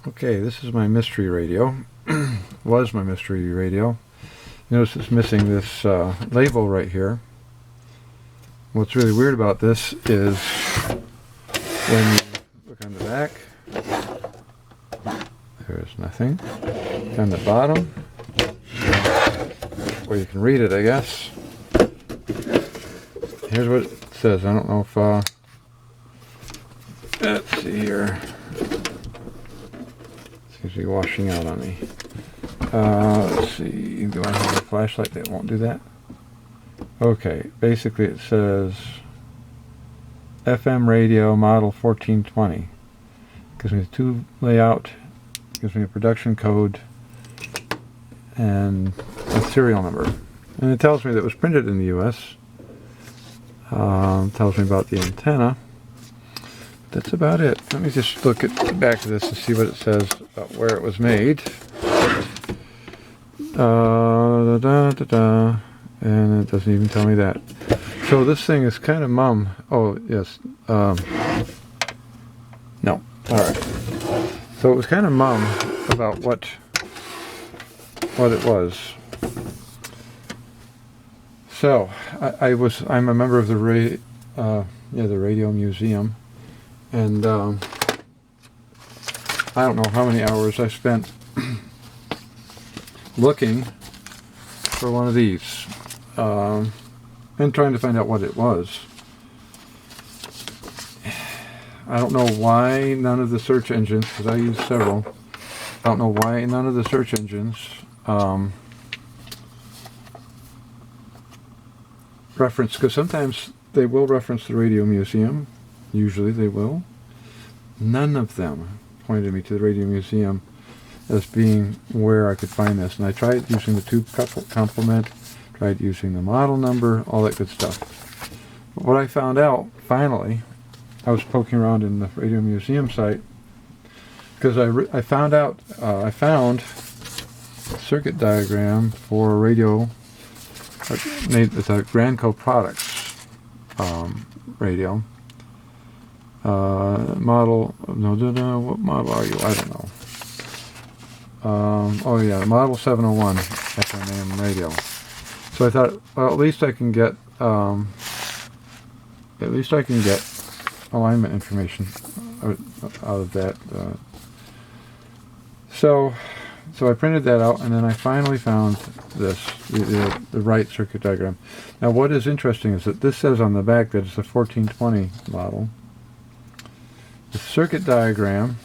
Okay, this is my mystery radio. Was my mystery radio. Notice it's missing this label right here. What's really weird about this is when you look on the back, there's nothing. On the bottom, where you can read it, I guess. Here's what it says. I don't know if, let's see here. Seems to be washing out on me. Let's see, do I have a flashlight that won't do that? Okay, basically it says FM radio model 1420. Gives me the tube layout, gives me a production code, and a serial number. And it tells me that it was printed in the US. Tells me about the antenna. That's about it. Let me just look at the back of this and see what it says about where it was made. And it doesn't even tell me that. So this thing is kind of mum. Oh, yes. No. Alright. So it was kind of mum about what it was. So I'm a member of the Radio Museum, and I don't know how many hours I spent looking for one of these and trying to find out what it was. I don't know why none of the search engines, because I use several, I don't know why none of the search engines reference, because sometimes they will reference the Radio Museum, usually they will. None of them pointed me to the Radio Museum as being where I could find this, and I tried using the tube complement, tried using the model number, all that good stuff. But what I found out, finally, I was poking around in the Radio Museum site, because I found a circuit diagram for radio made with a Granco Products radio. Model, what model are you? I don't know. Oh yeah, model 701 FM radio. So I thought, well, at least I can get alignment information out of that. So I printed that out, and then I finally found this, the right circuit diagram. Now what is interesting is that this says on the back that it's a 1420 model. The circuit diagram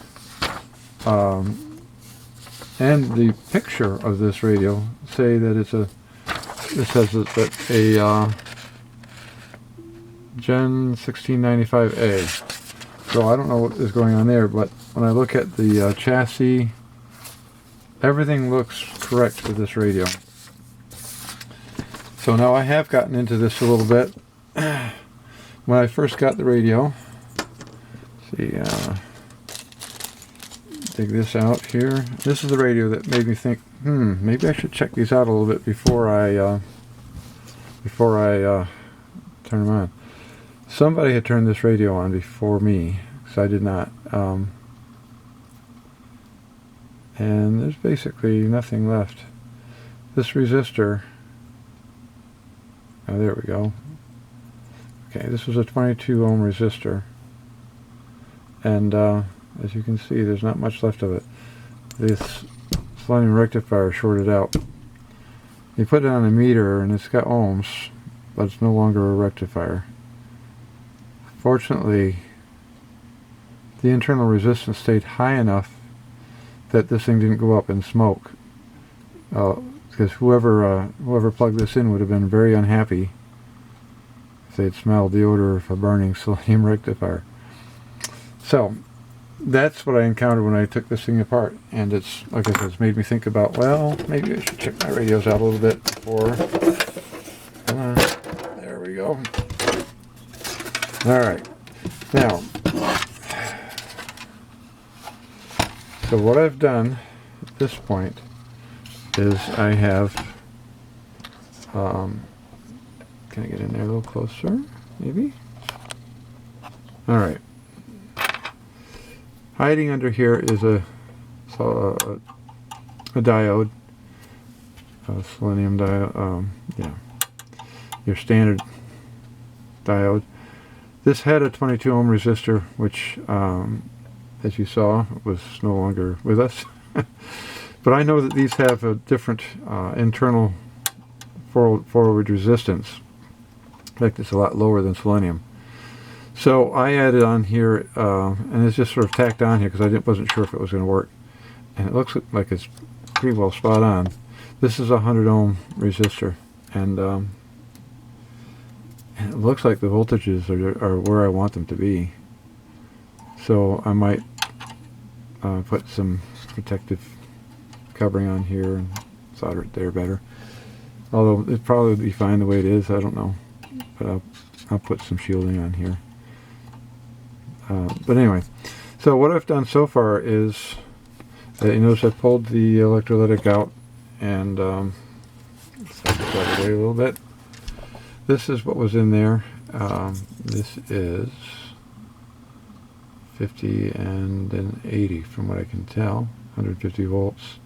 and the picture of this radio say that it says that a Gen 1695A. So I don't know what is going on there, but when I look at the chassis, everything looks correct for this radio. So now I have gotten into this a little bit. When I first got the radio, dig this out here. This is the radio that made me think, maybe I should check these out a little bit before I turn them on. Somebody had turned this radio on before me, because I did not. And there's basically nothing left. This resistor, oh, there we go. Okay, this was a 22 ohm resistor, and as you can see, there's not much left of it. This Selenium Rectifier shorted out. You put it on a meter and it's got ohms, but it's no longer a rectifier. Fortunately, the internal resistance stayed high enough that this thing didn't go up in smoke. Because whoever plugged this in would have been very unhappy if they'd smelled the odor of a burning Selenium Rectifier. So that's what I encountered when I took this thing apart, and it's, like I said, it's made me think about, well, maybe I should check my radios out a little bit before. There we go. Alright, now, so what I've done at this point is I have, can I get in there a little closer, maybe? Alright. Hiding under here is a a diode, selenium diode, yeah, your standard diode. This had a 22 ohm resistor, which, as you saw, was no longer with us. But I know that these have a different internal forward resistance. In fact, it's a lot lower than selenium. So I added on here, and it's just sort of tacked on here because I wasn't sure if it was going to work. And it looks like it's pretty well spot on. This is a 100 ohm resistor, and it looks like the voltages are where I want them to be. So I might put some protective covering on here and solder it there better. Although it'd probably be fine the way it is, I don't know. But I'll put some shielding on here. But anyway, so what I've done so far is, you notice I pulled the electrolytic out and set that away a little bit. This is what was in there. This is 50 and an 80 from what I can tell, 150 volts.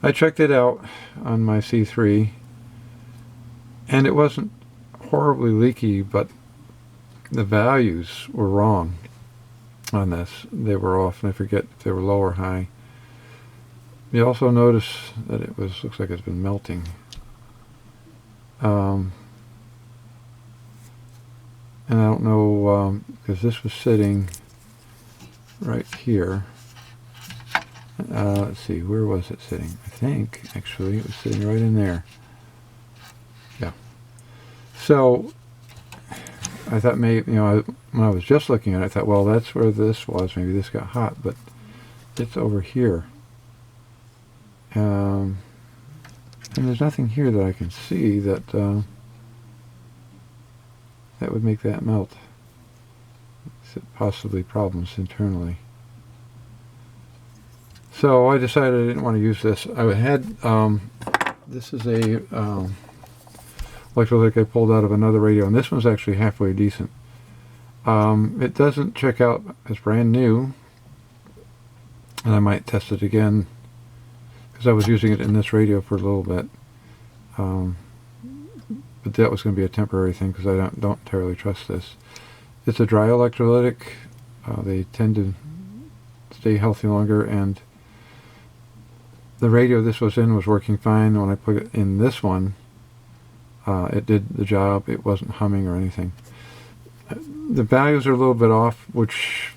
I checked it out on my C3 and it wasn't horribly leaky, but the values were wrong on this. They were off, and I forget if they were low or high. You also notice that it looks like it's been melting. And I don't know, because this was sitting right here. Let's see, where was it sitting? I think, actually, it was sitting right in there. Yeah. So I thought maybe, when I was just looking at it, I thought, well, that's where this was. Maybe this got hot, but it's over here. And there's nothing here that I can see that that would make that melt. Possibly problems internally. So I decided I didn't want to use this. I had, this is a electrolytic I pulled out of another radio, and this one's actually halfway decent. It doesn't check out as brand new, and I might test it again because I was using it in this radio for a little bit. But that was going to be a temporary thing because I don't entirely trust this. It's a dry electrolytic. They tend to stay healthy longer, and the radio this was in was working fine. When I put it in this one, it did the job. It wasn't humming or anything. The values are a little bit off, which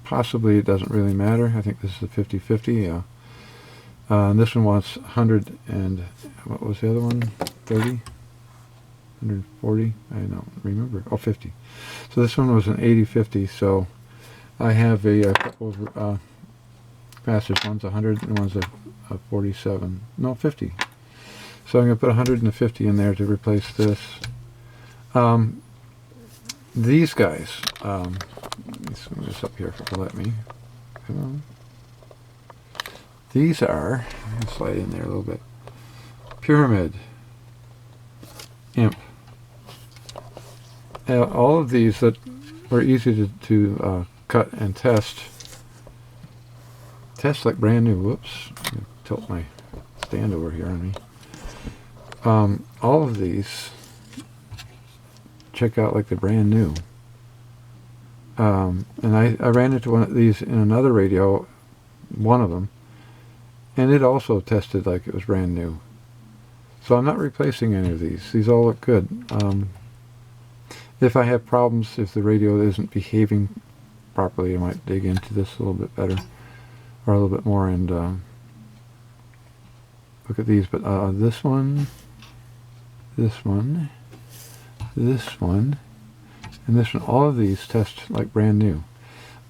possibly it doesn't really matter. I think this is a 50-50. And this one wants 100 and, what was the other one? 30? 140? I don't remember. Oh, 50. So this one was an 80-50, so I have a couple of capacitors. One's 100 and one's a 47. No, 50. So I'm going to put 150 in there to replace this. These guys, let me swing this up here if it'll let me. Come on. These are, let me slide in there a little bit, Pyramid Imp. All of these that were easy to cut and test like brand new. Whoops, tilt my stand over here on me. All of these check out like they're brand new. And I ran into one of these in another radio, one of them, and it also tested like it was brand new. So I'm not replacing any of these. These all look good. If I have problems, if the radio isn't behaving properly, I might dig into this a little bit better, or a little bit more, and look at these. But this one, this one, this one, and this one, all of these test like brand new.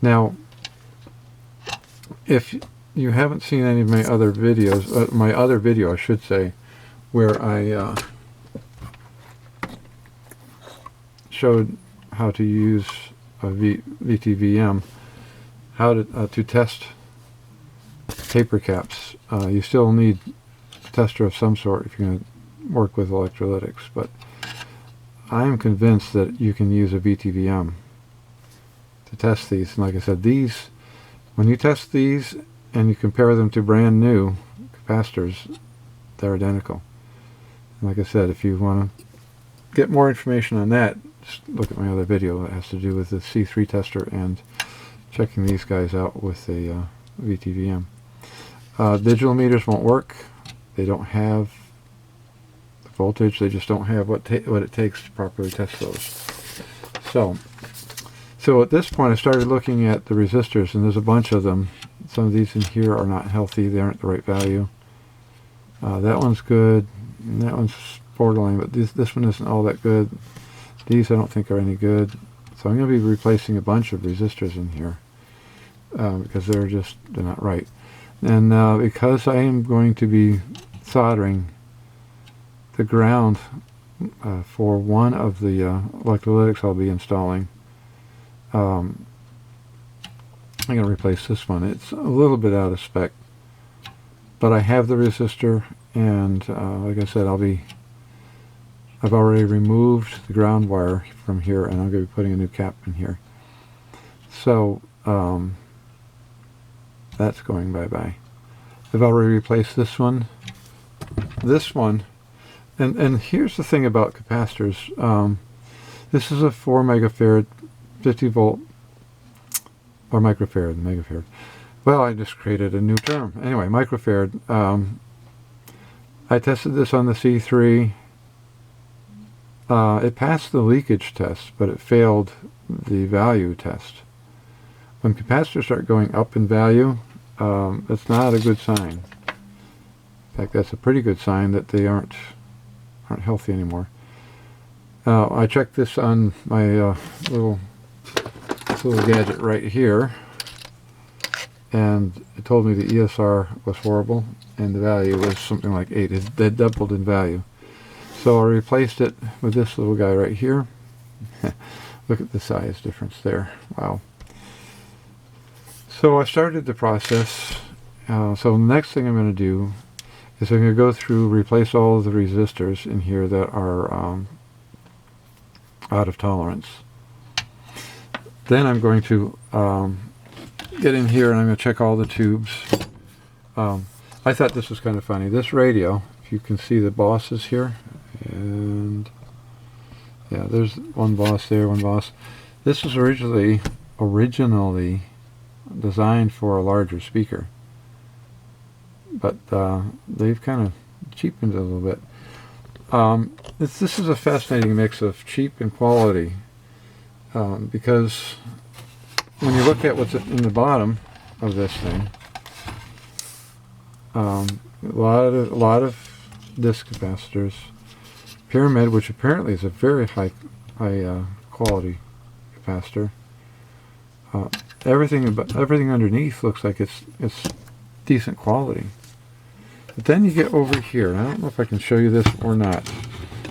Now, if you haven't seen any of my other videos, my other video, I should say, where I showed how to use a VTVM, how to test paper caps. You still need a tester of some sort if you're going to work with electrolytics, but I'm convinced that you can use a VTVM to test these. And like I said, these, when you test these and you compare them to brand new capacitors, they're identical. And like I said, if you want to get more information on that, just look at my other video that has to do with the C3 tester and checking these guys out with a VTVM. Digital meters won't work. They don't have the voltage. They just don't have what it takes to properly test those. So at this point I started looking at the resistors, and there's a bunch of them. Some of these in here are not healthy. They aren't the right value. That one's good. And that one's borderline, but this one isn't all that good. These I don't think are any good. So I'm going to be replacing a bunch of resistors in here because they're not right. And because I am going to be soldering the ground for one of the electrolytics I'll be installing, I'm going to replace this one. It's a little bit out of spec, but I have the resistor, and like I said, I've already removed the ground wire from here, and I'm going to be putting a new cap in here. So that's going bye-bye. I've already replaced this one, and here's the thing about capacitors. This is a 4 megafarad, 50 volt, or microfarad, megafarad. Well, I just created a new term. Anyway, microfarad. I tested this on the C3. It passed the leakage test, but it failed the value test. When capacitors start going up in value, that's not a good sign. In fact, that's a pretty good sign that they aren't healthy anymore. I checked this on my little gadget right here, and it told me the ESR was horrible, and the value was something like 8. It doubled in value. So I replaced it with this little guy right here. Look at the size difference there. Wow. So I started the process. So the next thing I'm going to do is I'm going to go through, replace all of the resistors in here that are out of tolerance. Then I'm going to get in here and I'm going to check all the tubes. I thought this was kind of funny. This radio, if you can see the bosses here, and yeah, there's one boss there, one boss. This was originally designed for a larger speaker, but they've kind of cheapened it a little bit. This is a fascinating mix of cheap and quality, because when you look at what's in the bottom of this thing, a lot of disc capacitors, Pyramid, which apparently is a very high quality capacitor. Everything underneath looks like it's decent quality. But then you get over here, and I don't know if I can show you this or not.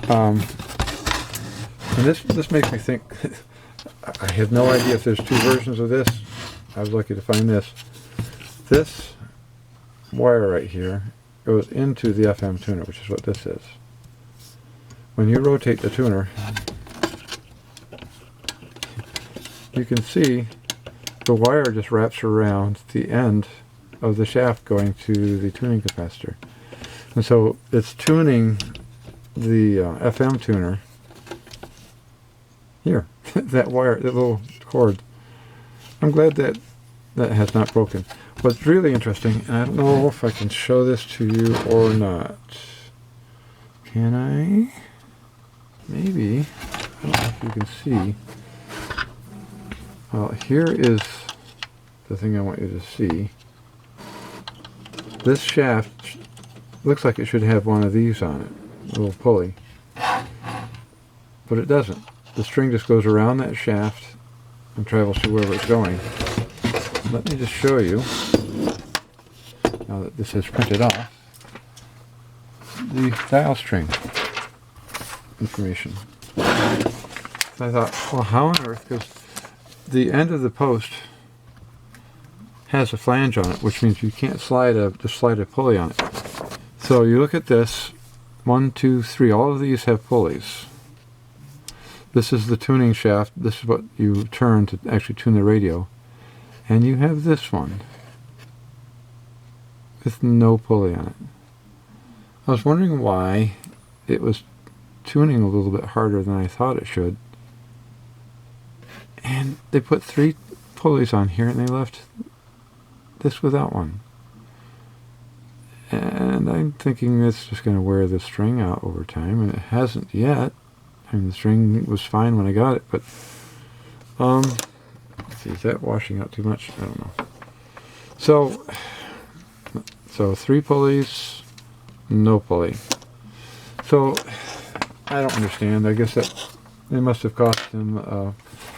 And this makes me think. I have no idea if there's two versions of this. I was lucky to find this. This wire right here goes into the FM tuner, which is what this is. When you rotate the tuner, you can see the wire just wraps around the end of the shaft going to the tuning capacitor. And so it's tuning the FM tuner here. That wire, that little cord. I'm glad that has not broken. What's really interesting, and I don't know if I can show this to you or not. Can I? Maybe. I don't know if you can see. Well, here is the thing I want you to see. This shaft looks like it should have one of these on it, a little pulley. But it doesn't. The string just goes around that shaft and travels to wherever it's going. Let me just show you, now that this is printed off, the dial string information. So I thought, well, how on earth, because the end of the post has a flange on it, which means you can't just slide a pulley on it. So you look at this, 1, 2, 3, all of these have pulleys. This is the tuning shaft. This is what you turn to actually tune the radio. And you have this one. with no pulley on it. I was wondering why it was tuning a little bit harder than I thought it should. And they put 3 pulleys on here and they left this without one. And I'm thinking it's just going to wear the string out over time, and it hasn't yet. I mean, the string was fine when I got it, but let's see, is that washing out too much? I don't know. So 3 pulleys, no pulley. So I don't understand. I guess that they must have cost him a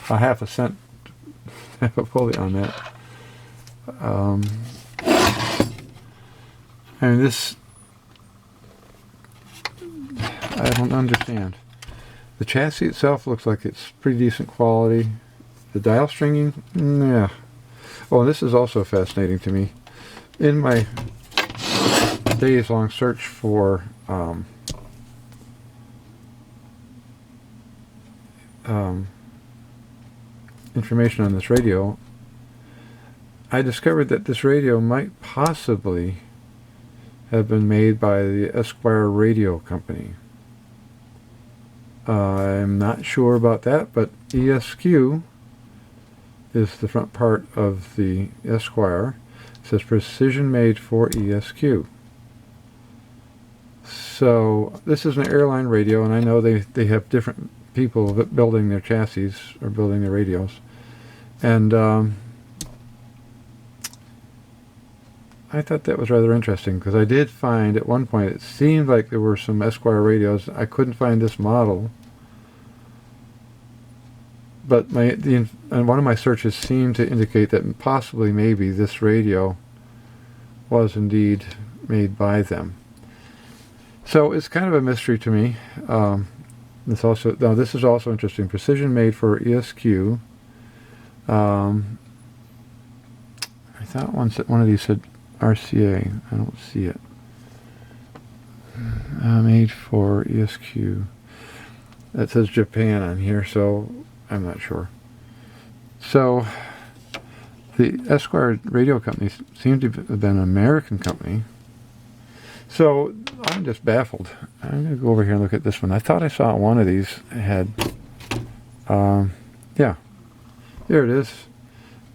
half a cent to have a pulley on that. I mean, this, I don't understand. The chassis itself looks like it's pretty decent quality. The dial stringing, yeah. Oh, this is also fascinating to me. In my days-long search for information on this radio, I discovered that this radio might possibly have been made by the Esquire Radio company. I'm not sure about that, but ESQ is the front part of the Esquire. It says precision made for ESQ. So this is an Airline radio, and I know they have different people building their chassis or building their radios. And I thought that was rather interesting, because I did find at one point it seemed like there were some Esquire radios. I couldn't find this model, but and one of my searches seemed to indicate that possibly maybe this radio was indeed made by them. So it's kind of a mystery to me. This is also interesting. Precision made for ESQ. I thought one of these said RCA. I don't see it. Made for ESQ. That says Japan on here, so I'm not sure. So the Esquire Radio Company seemed to have been an American company. So I'm just baffled. I'm going to go over here and look at this one. I thought I saw one of these had, yeah, there it is.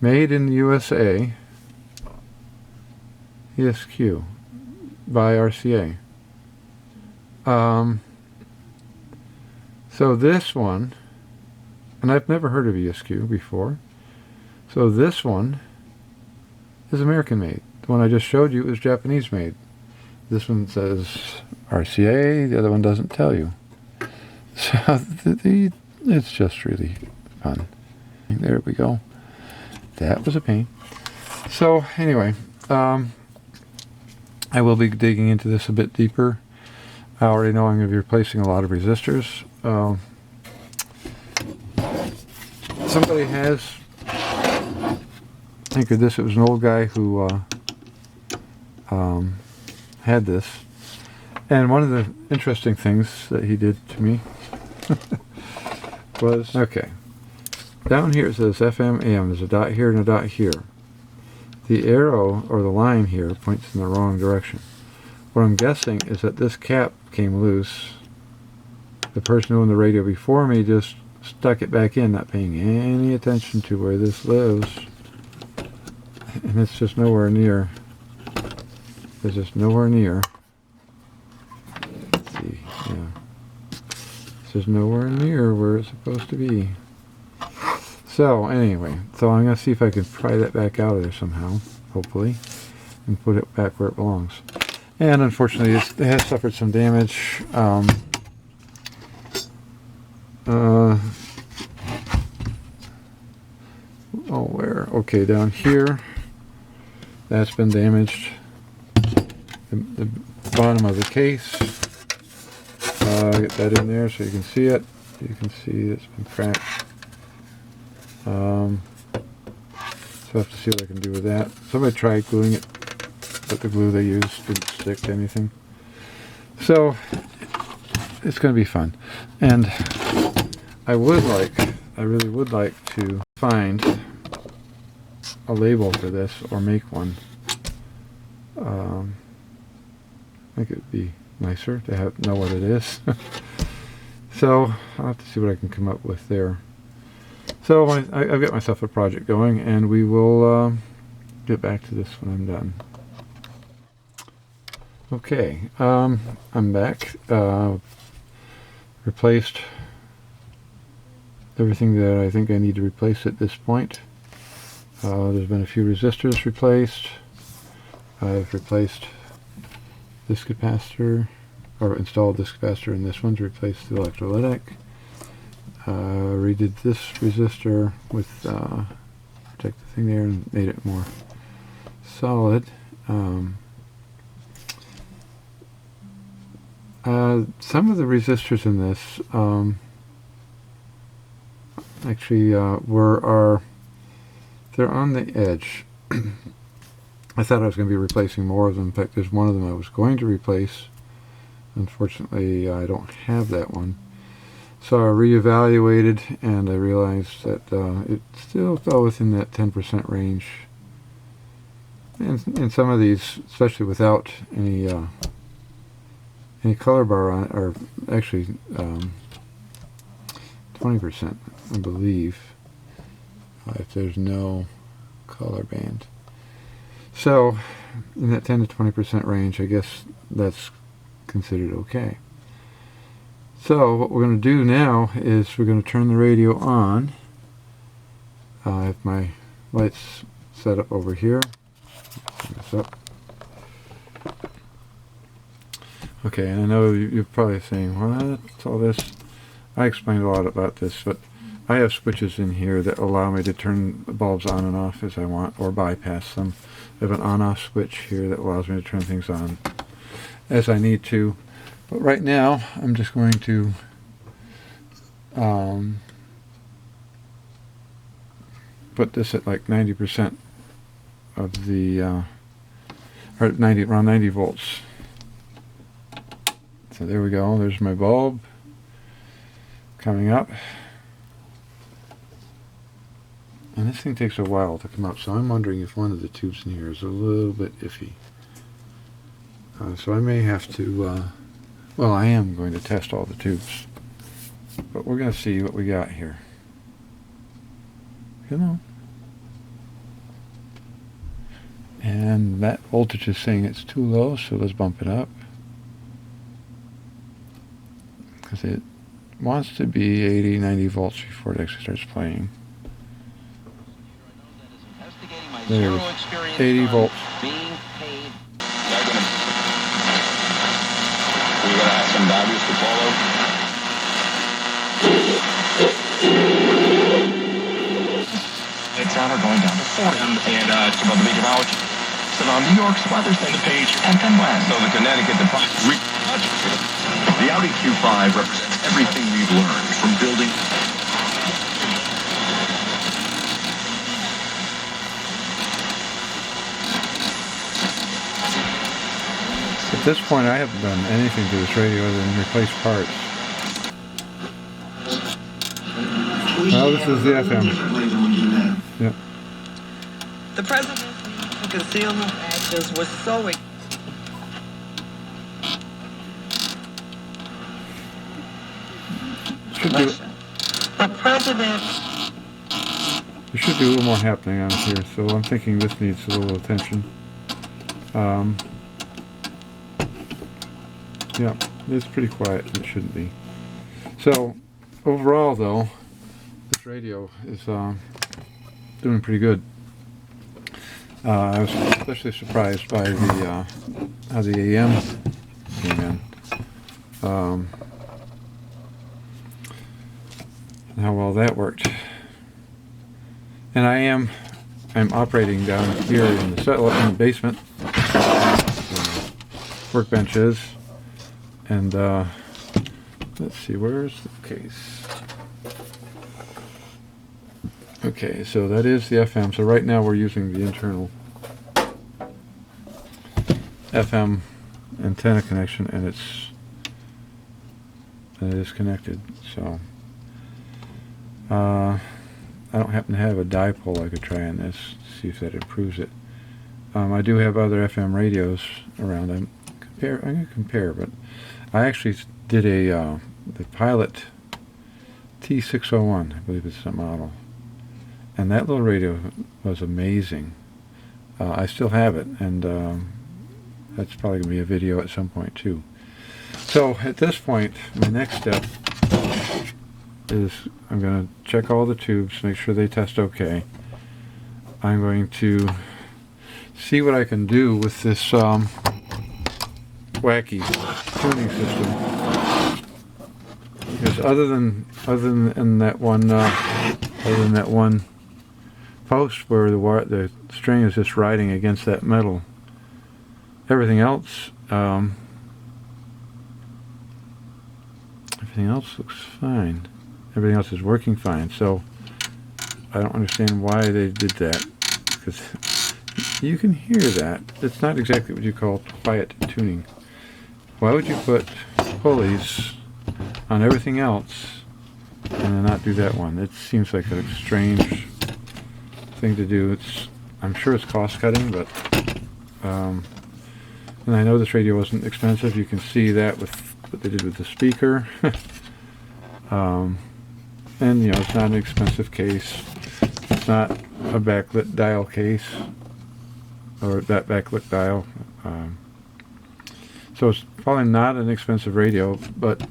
Made in the USA, ESQ, by RCA. So this one, and I've never heard of ESQ before, so this one is American made. The one I just showed you is Japanese made. This one says RCA, the other one doesn't tell you. So it's just really fun. There we go. That was a pain. So anyway, I will be digging into this a bit deeper. I already know I'm going to be replacing a lot of resistors. Somebody has anchored this. It was an old guy who had this, and one of the interesting things that he did to me was, okay, down here it says FM, AM. There's a dot here and a dot here. The arrow, or the line here, points in the wrong direction. What I'm guessing is that this cap came loose. The person who owned the radio before me just stuck it back in, not paying any attention to where this lives. And it's just nowhere near. It's just nowhere near. Let's see, yeah. It's just nowhere near where it's supposed to be. So, anyway, so I'm going to see if I can pry that back out of there somehow, hopefully, and put it back where it belongs. And unfortunately, it has suffered some damage. Where? Okay, down here. That's been damaged. The bottom of the case. Get that in there so you can see it. You can see it's been cracked. So I have to see what I can do with that. Somebody tried gluing it, but the glue they used didn't stick to anything. So it's going to be fun. And I really would like to find a label for this, or make one. I think it'd be nicer to know what it is. So I'll have to see what I can come up with there. So I've got myself a project going, and we will get back to this when I'm done. Okay, I'm back. Replaced everything that I think I need to replace at this point. There's been a few resistors replaced. I've replaced this capacitor, or installed this capacitor in this one to replace the electrolytic. Redid this resistor with protect the thing there and made it more solid. Some of the resistors in this actually they're on the edge. I thought I was going to be replacing more of them. In fact, there's one of them I was going to replace. Unfortunately, I don't have that one. So I reevaluated, and I realized that it still fell within that 10% range. And some of these, especially without any color bar on it, or actually 20%, I believe, if there's no color band. So in that 10 to 20% range, I guess that's considered okay. So what we're going to do now is we're going to turn the radio on. I have my lights set up over here. Turn this up. Okay, and I know you're probably saying, what's all this? I explained a lot about this, but I have switches in here that allow me to turn the bulbs on and off as I want, or bypass them. I have an on-off switch here that allows me to turn things on as I need to. But right now, I'm just going to put this at like 90% of the, or around 90 volts. So there we go. There's my bulb coming up. And this thing takes a while to come up, so I'm wondering if one of the tubes in here is a little bit iffy. So I may have to, well, I am going to test all the tubes. But we're going to see what we got here. Come on. And that voltage is saying it's too low, so let's bump it up. Because it wants to be 80, 90 volts before it actually starts playing. There's 80 volts. We're going to have some values to follow. It's out or going down to 40. And it's above the meteorology. So now New York's weather state page and west. So the Connecticut the Audi Q5 represents everything we've learned from building. At this point, I haven't done anything to this radio other than replace parts. Well, this is the FM. Yep. The president's concealment actions were so... The president... There should be a little more happening on here, so I'm thinking this needs a little attention. Yeah, it's pretty quiet, and it shouldn't be. So, overall, though, this radio is doing pretty good. I was especially surprised by the how the AM came in, and how well that worked. And I'm operating down here in the basement, workbench is. And let's see, where's the case? Okay, so that is the FM. So right now we're using the internal FM antenna connection, and it is connected. So I don't happen to have a dipole I could try on this, see if that improves it. I do have other FM radios around. I'm going to compare, but I actually did the Pilot T601, I believe it's the model. And that little radio was amazing. I still have it, and that's probably going to be a video at some point too. So at this point, my next step is I'm going to check all the tubes, make sure they test okay. I'm going to see what I can do with this wacky tuning system. Because other than that one post where the string is just riding against that metal, everything else looks fine. Everything else is working fine. So I don't understand why they did that, because you can hear that. It's not exactly what you call quiet tuning. Why would you put pulleys on everything else and then not do that one? It seems like a strange thing to do. I'm sure it's cost cutting, but and I know this radio wasn't expensive. You can see that with what they did with the speaker. And it's not an expensive case. It's not a backlit dial case, or that backlit dial. So it's probably not an expensive radio, but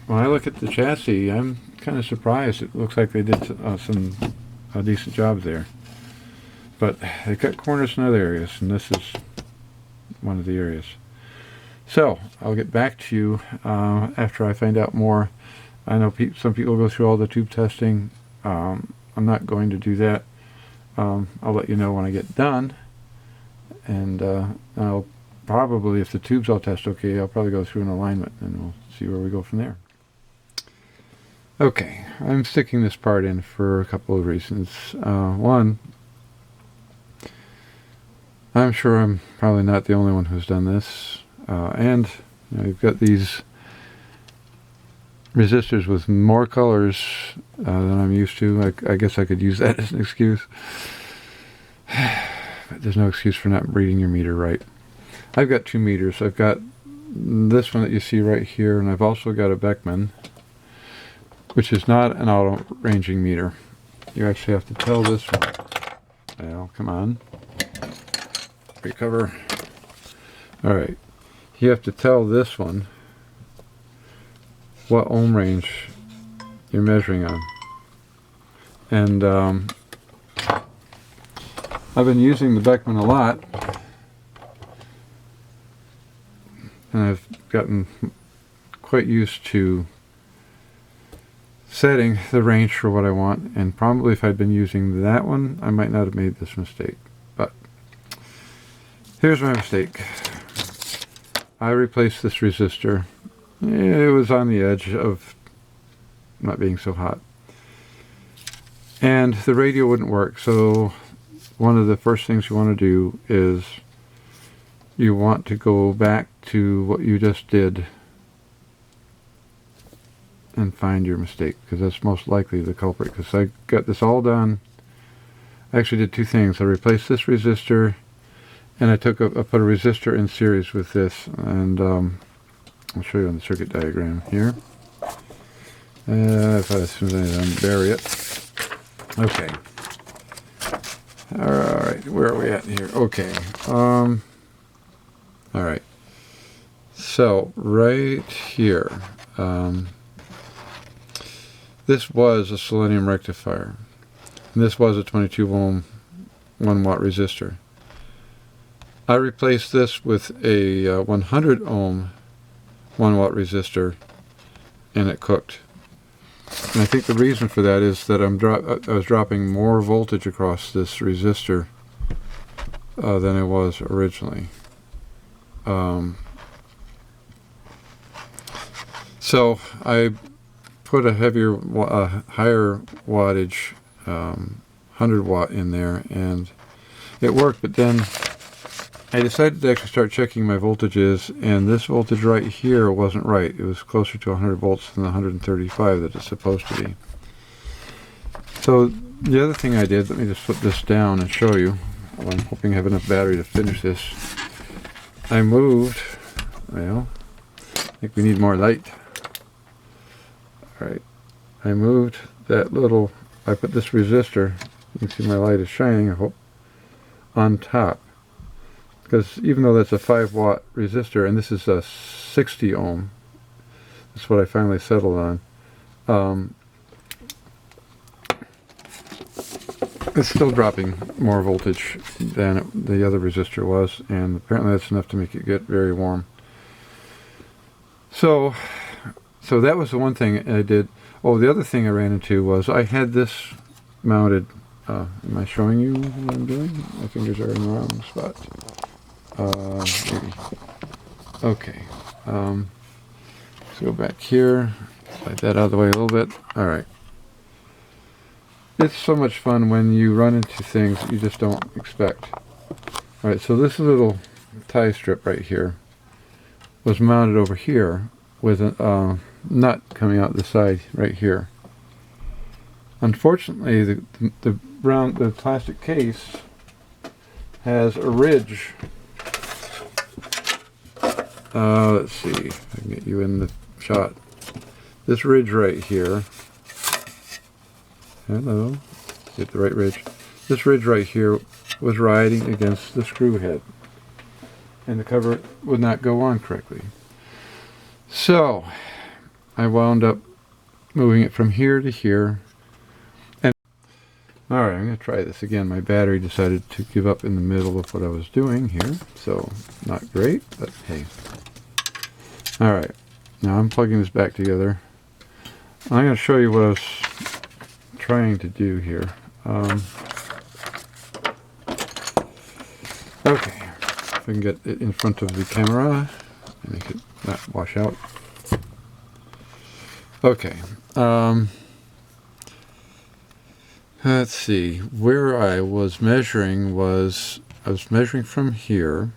when I look at the chassis, I'm kind of surprised. It looks like they did a decent job there. But they cut corners in other areas, and this is one of the areas. So I'll get back to you after I find out more. I know some people go through all the tube testing. I'm not going to do that. I'll let you know when I get done. And I'll probably, if the tubes all test okay, I'll probably go through an alignment, and we'll see where we go from there. Okay, I'm sticking this part in for a couple of reasons. One, I'm sure I'm probably not the only one who's done this. And you've got these resistors with more colors than I'm used to. I guess I could use that as an excuse. But there's no excuse for not reading your meter right. I've got two meters. I've got this one that you see right here, and I've also got a Beckman, which is not an auto-ranging meter. You actually have to tell this one. Well, come on. Recover. Alright. You have to tell this one what ohm range you're measuring on. And I've been using the Beckman a lot, and I've gotten quite used to setting the range for what I want, and probably if I'd been using that one, I might not have made this mistake. But here's my mistake. I replaced this resistor. It was on the edge of not being so hot. And the radio wouldn't work, so one of the first things you want to do is you want to go back to what you just did and find your mistake, because that's most likely the culprit. Because I got this all done. I actually did two things. I replaced this resistor, and I put a resistor in series with this, and I'll show you on the circuit diagram here. If I, as soon as I unbury it. Okay. Alright, where are we at here? Okay. Alright. So, right here. This was a Selenium Rectifier. And this was a 22 ohm 1 watt resistor. I replaced this with a 100 ohm 1 watt resistor, and it cooked. And I think the reason for that is that I was dropping more voltage across this resistor than it was originally. So I put a higher wattage 100 watt in there, and it worked. But then I decided to actually start checking my voltages, and this voltage right here wasn't right. It was closer to 100 volts than the 135 that it's supposed to be. So the other thing I did, let me just put this down and show you. I'm hoping I have enough battery to finish this. I moved, well, I think we need more light. Alright, I moved that little, I put this resistor, you can see my light is shining, I hope, on top. Because even though that's a 5 watt resistor, and this is a 60 ohm, that's what I finally settled on, it's still dropping more voltage than the other resistor was, and apparently that's enough to make it get very warm. So that was the one thing I did. Oh, the other thing I ran into was I had this mounted. Am I showing you what I'm doing? My fingers are in the wrong spot. Maybe. Okay. Let's go back here. Slide that out of the way a little bit. All right. It's so much fun when you run into things that you just don't expect. Alright, so this little tie strip right here was mounted over here with a nut coming out the side right here. Unfortunately, the plastic case has a ridge. Let's see if I can get you in the shot. This ridge right here. Hello, get the right ridge. This ridge right here was riding against the screw head, and the cover would not go on correctly. So I wound up moving it from here to here. And alright, I'm going to try this again. My battery decided to give up in the middle of what I was doing here, so not great, but hey. Alright, now I'm plugging this back together. I'm going to show you what I was trying to do here. Okay, if I can get it in front of the camera and make it not wash out. Okay, let's see, where I was measuring was, I was measuring from here.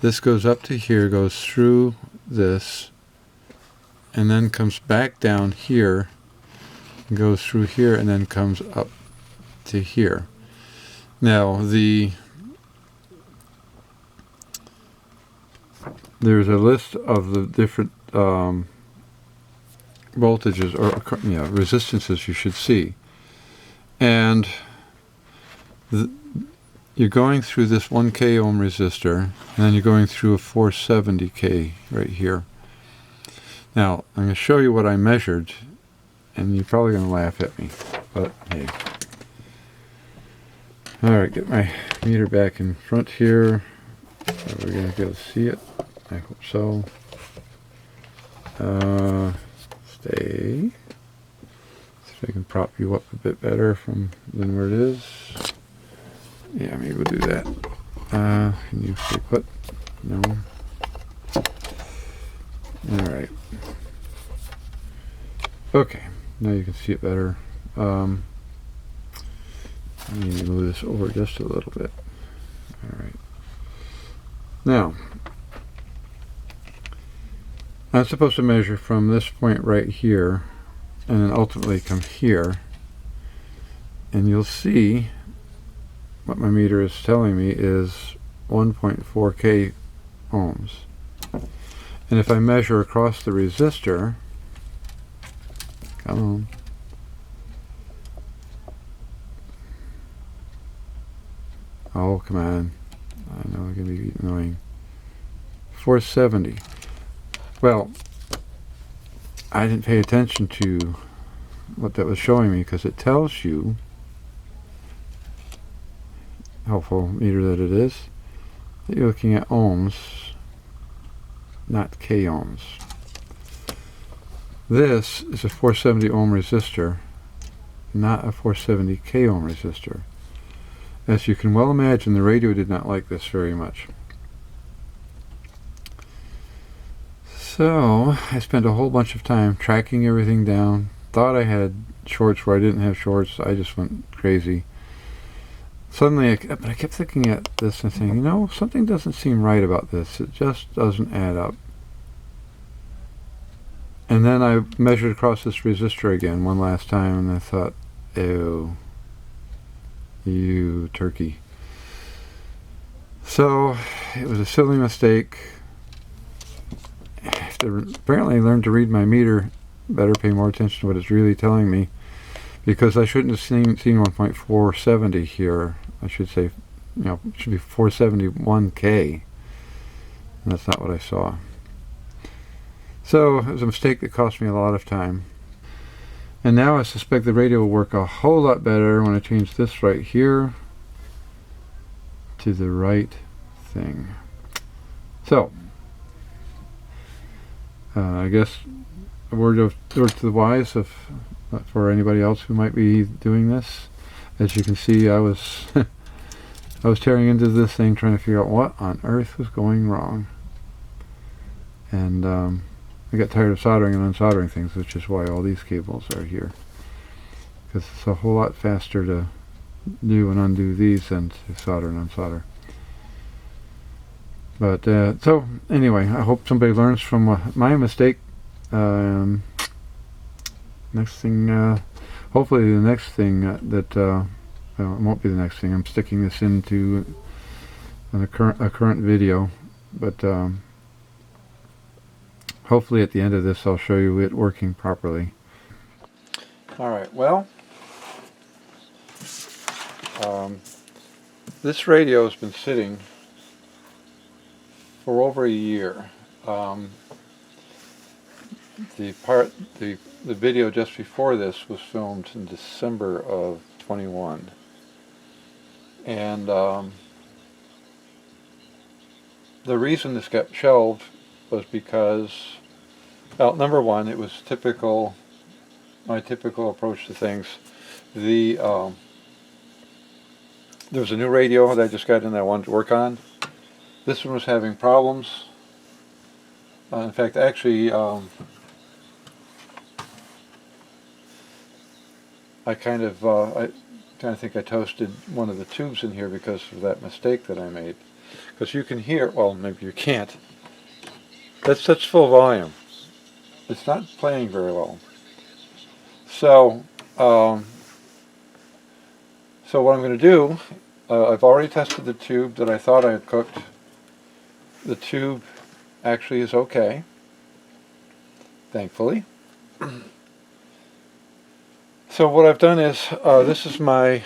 This goes up to here, goes through this, and then comes back down here, goes through here, and then comes up to here. Now there's a list of the different voltages or resistances you should see, and you're going through this 1K ohm resistor, and then you're going through a 470K right here. Now I'm going to show you what I measured, and you're probably going to laugh at me, but hey. Alright, get my meter back in front here. Are we going to be able to see it? I hope so. Stay. See if I can prop you up a bit better than where it is. Yeah, maybe we'll do that. Can you stay put? No. Alright. Okay, now you can see it better. I need to move this over just a little bit. Alright. Now, I'm supposed to measure from this point right here, and then ultimately come here, and you'll see what my meter is telling me is 1.4K ohms. And if I measure across the resistor, come on, oh come on, I know I'm going to be annoying, 470. Well, I didn't pay attention to what that was showing me, because it tells you, helpful meter that it is, that you're looking at ohms, not K ohms. This is a 470 ohm resistor, not a 470 K ohm resistor. As you can well imagine, the radio did not like this very much. So I spent a whole bunch of time tracking everything down. Thought I had shorts where I didn't have shorts. I just went crazy. Suddenly, but I kept looking at this and saying, you know, something doesn't seem right about this. It just doesn't add up. And then I measured across this resistor again one last time, and I thought, ew, you turkey. So it was a silly mistake. I have to apparently learn to read my meter better, pay more attention to what it's really telling me, because I shouldn't have seen 1.470 here. I should say, it should be 471K, and that's not what I saw. So it was a mistake that cost me a lot of time. And now I suspect the radio will work a whole lot better when I change this right here to the right thing. So, I guess a word to the wise for anybody else who might be doing this. As you can see, I was I was tearing into this thing trying to figure out what on earth was going wrong. And I got tired of soldering and unsoldering things, which is why all these cables are here. Because it's a whole lot faster to do and undo these than to solder and unsolder. But, so, anyway, I hope somebody learns from my mistake. Next thing, hopefully the next thing well, it won't be the next thing. I'm sticking this into a current video, but hopefully at the end of this I'll show you it working properly. Alright, well, this radio has been sitting for over a year. The video just before this was filmed in December of 21, and the reason this got shelved was because, well, number one, it was my typical approach to things. There was a new radio that I just got in that I wanted to work on. This one was having problems. In fact, actually, I kind of think I toasted one of the tubes in here because of that mistake that I made. Because you can hear, well, maybe you can't. That's full volume. It's not playing very well. So, what I'm going to do, I've already tested the tube that I thought I had cooked. The tube actually is okay, thankfully. So what I've done is, this is my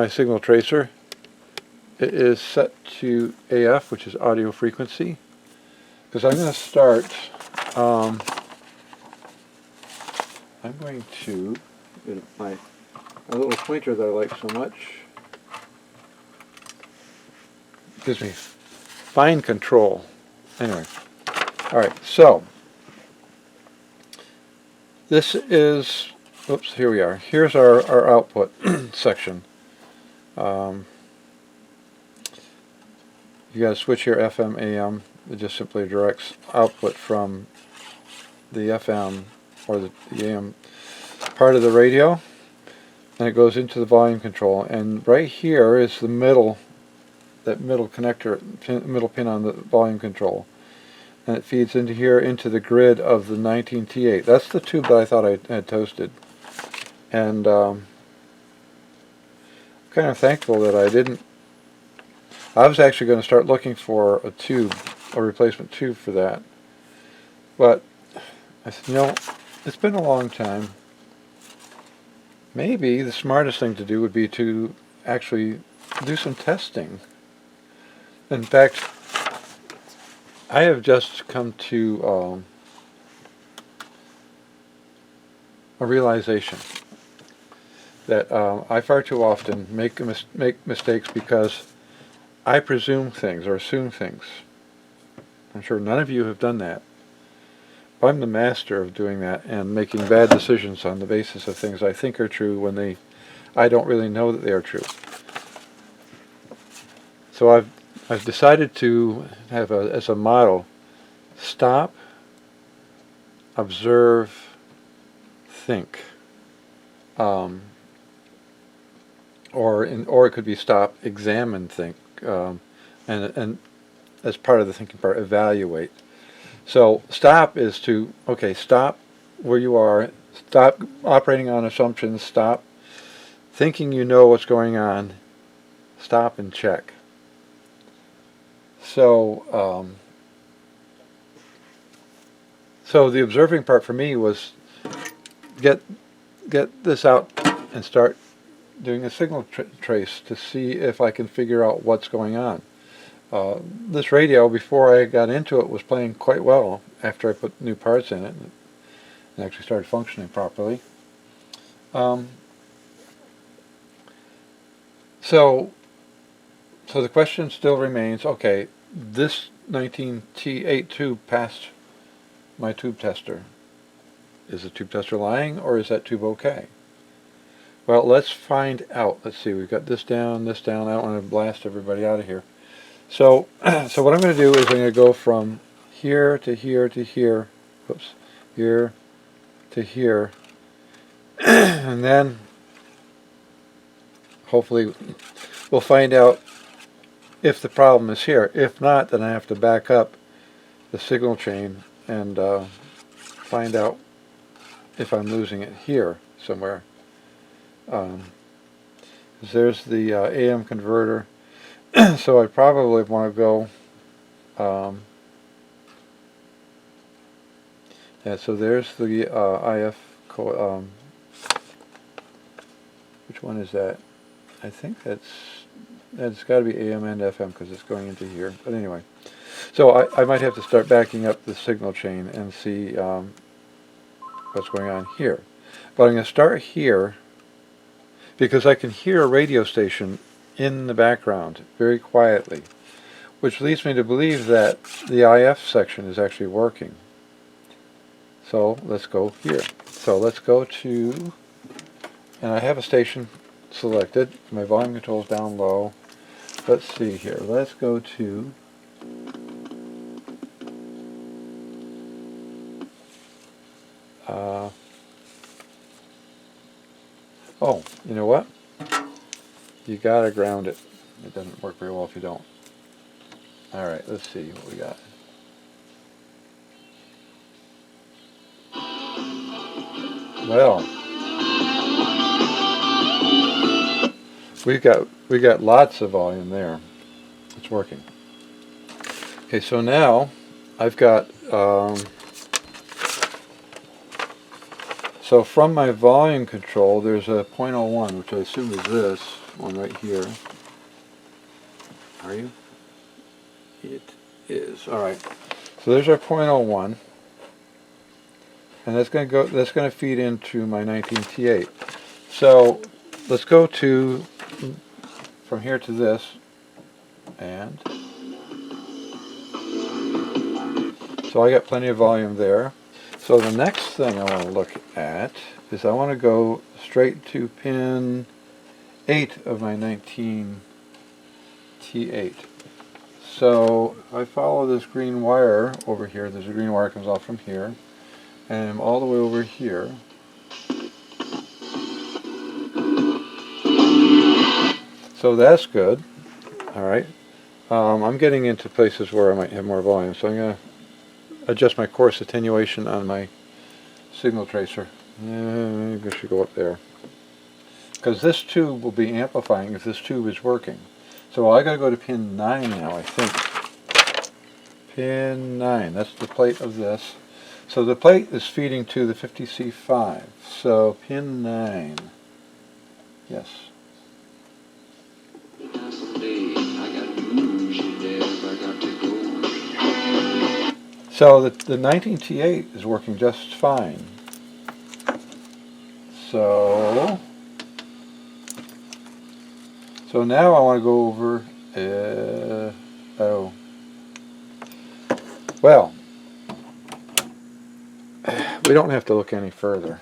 signal tracer. It is set to AF, which is audio frequency, because I'm going to start, I'm going to get my little pointer that I like so much. It gives me fine control. Anyway, alright, so this is, oops, here we are. Here's our output section. You got to switch your FM AM. It just simply directs output from the FM or the AM part of the radio, and it goes into the volume control. And right here is the middle, that middle connector, middle pin on the volume control. And it feeds into here, into the grid of the 19T8. That's the tube that I thought I had toasted. And I'm kind of thankful that I didn't. I was actually going to start looking for a tube, a replacement tube for that. But I said, it's been a long time. Maybe the smartest thing to do would be to actually do some testing. In fact, I have just come to a realization that I far too often make mistakes because I presume things or assume things. I'm sure none of you have done that. I'm the master of doing that and making bad decisions on the basis of things I think are true when I don't really know that they are true. So I've decided to have as a motto: stop, observe, think. Or it could be stop, examine, think, and as part of the thinking part, evaluate. So stop is to, okay, stop where you are, stop operating on assumptions, stop thinking you know what's going on, stop and check. So so the observing part for me was get this out and start doing a signal trace to see if I can figure out what's going on. This radio, before I got into it, was playing quite well after I put new parts in it and actually started functioning properly. So the question still remains, okay, this 19T8 tube passed my tube tester. Is the tube tester lying, or is that tube okay? Well, let's find out. Let's see, we've got this down, this down. I don't want to blast everybody out of here. So, so what I'm going to do is I'm going to go from here to here to here. Whoops. Here to here. And then, hopefully, we'll find out if the problem is here. If not, then I have to back up the signal chain and find out if I'm losing it here somewhere. There's the AM converter. So I probably want to go, yeah, so there's the IF, which one is that? I think that's got to be AM and FM because it's going into here. But anyway, so I might have to start backing up the signal chain and see what's going on here. But I'm going to start here because I can hear a radio station in the background very quietly, which leads me to believe that the IF section is actually working. So let's go here. So let's go to, and I have a station selected. My volume control is down low. Let's see here. Let's go to oh, you know what? You gotta ground it. It doesn't work very well if you don't. Alright, let's see what we got. Well, we got lots of volume there. It's working. Okay, so now I've got so from my volume control there's a 0.01, which I assume is this one right here. Are you? It is. Alright. So there's our 0.01. And that's going to go. That's going to feed into my 19T8. So let's go to from here to this, and so I got plenty of volume there. So the next thing I want to look at is I want to go straight to pin 8 of my 19T8. So I follow this green wire over here. There's a green wire that comes off from here. And I'm all the way over here. So that's good. Alright. I'm getting into places where I might have more volume. So I'm going to adjust my coarse attenuation on my signal tracer. Maybe I should go up there. Because this tube will be amplifying if this tube is working. So I got to go to pin 9 now, I think. Pin 9. That's the plate of this. So the plate is feeding to the 50C5. So pin 9. Yes. So the 19T8 is working just fine. So now I want to go over. Oh. Well. We don't have to look any further.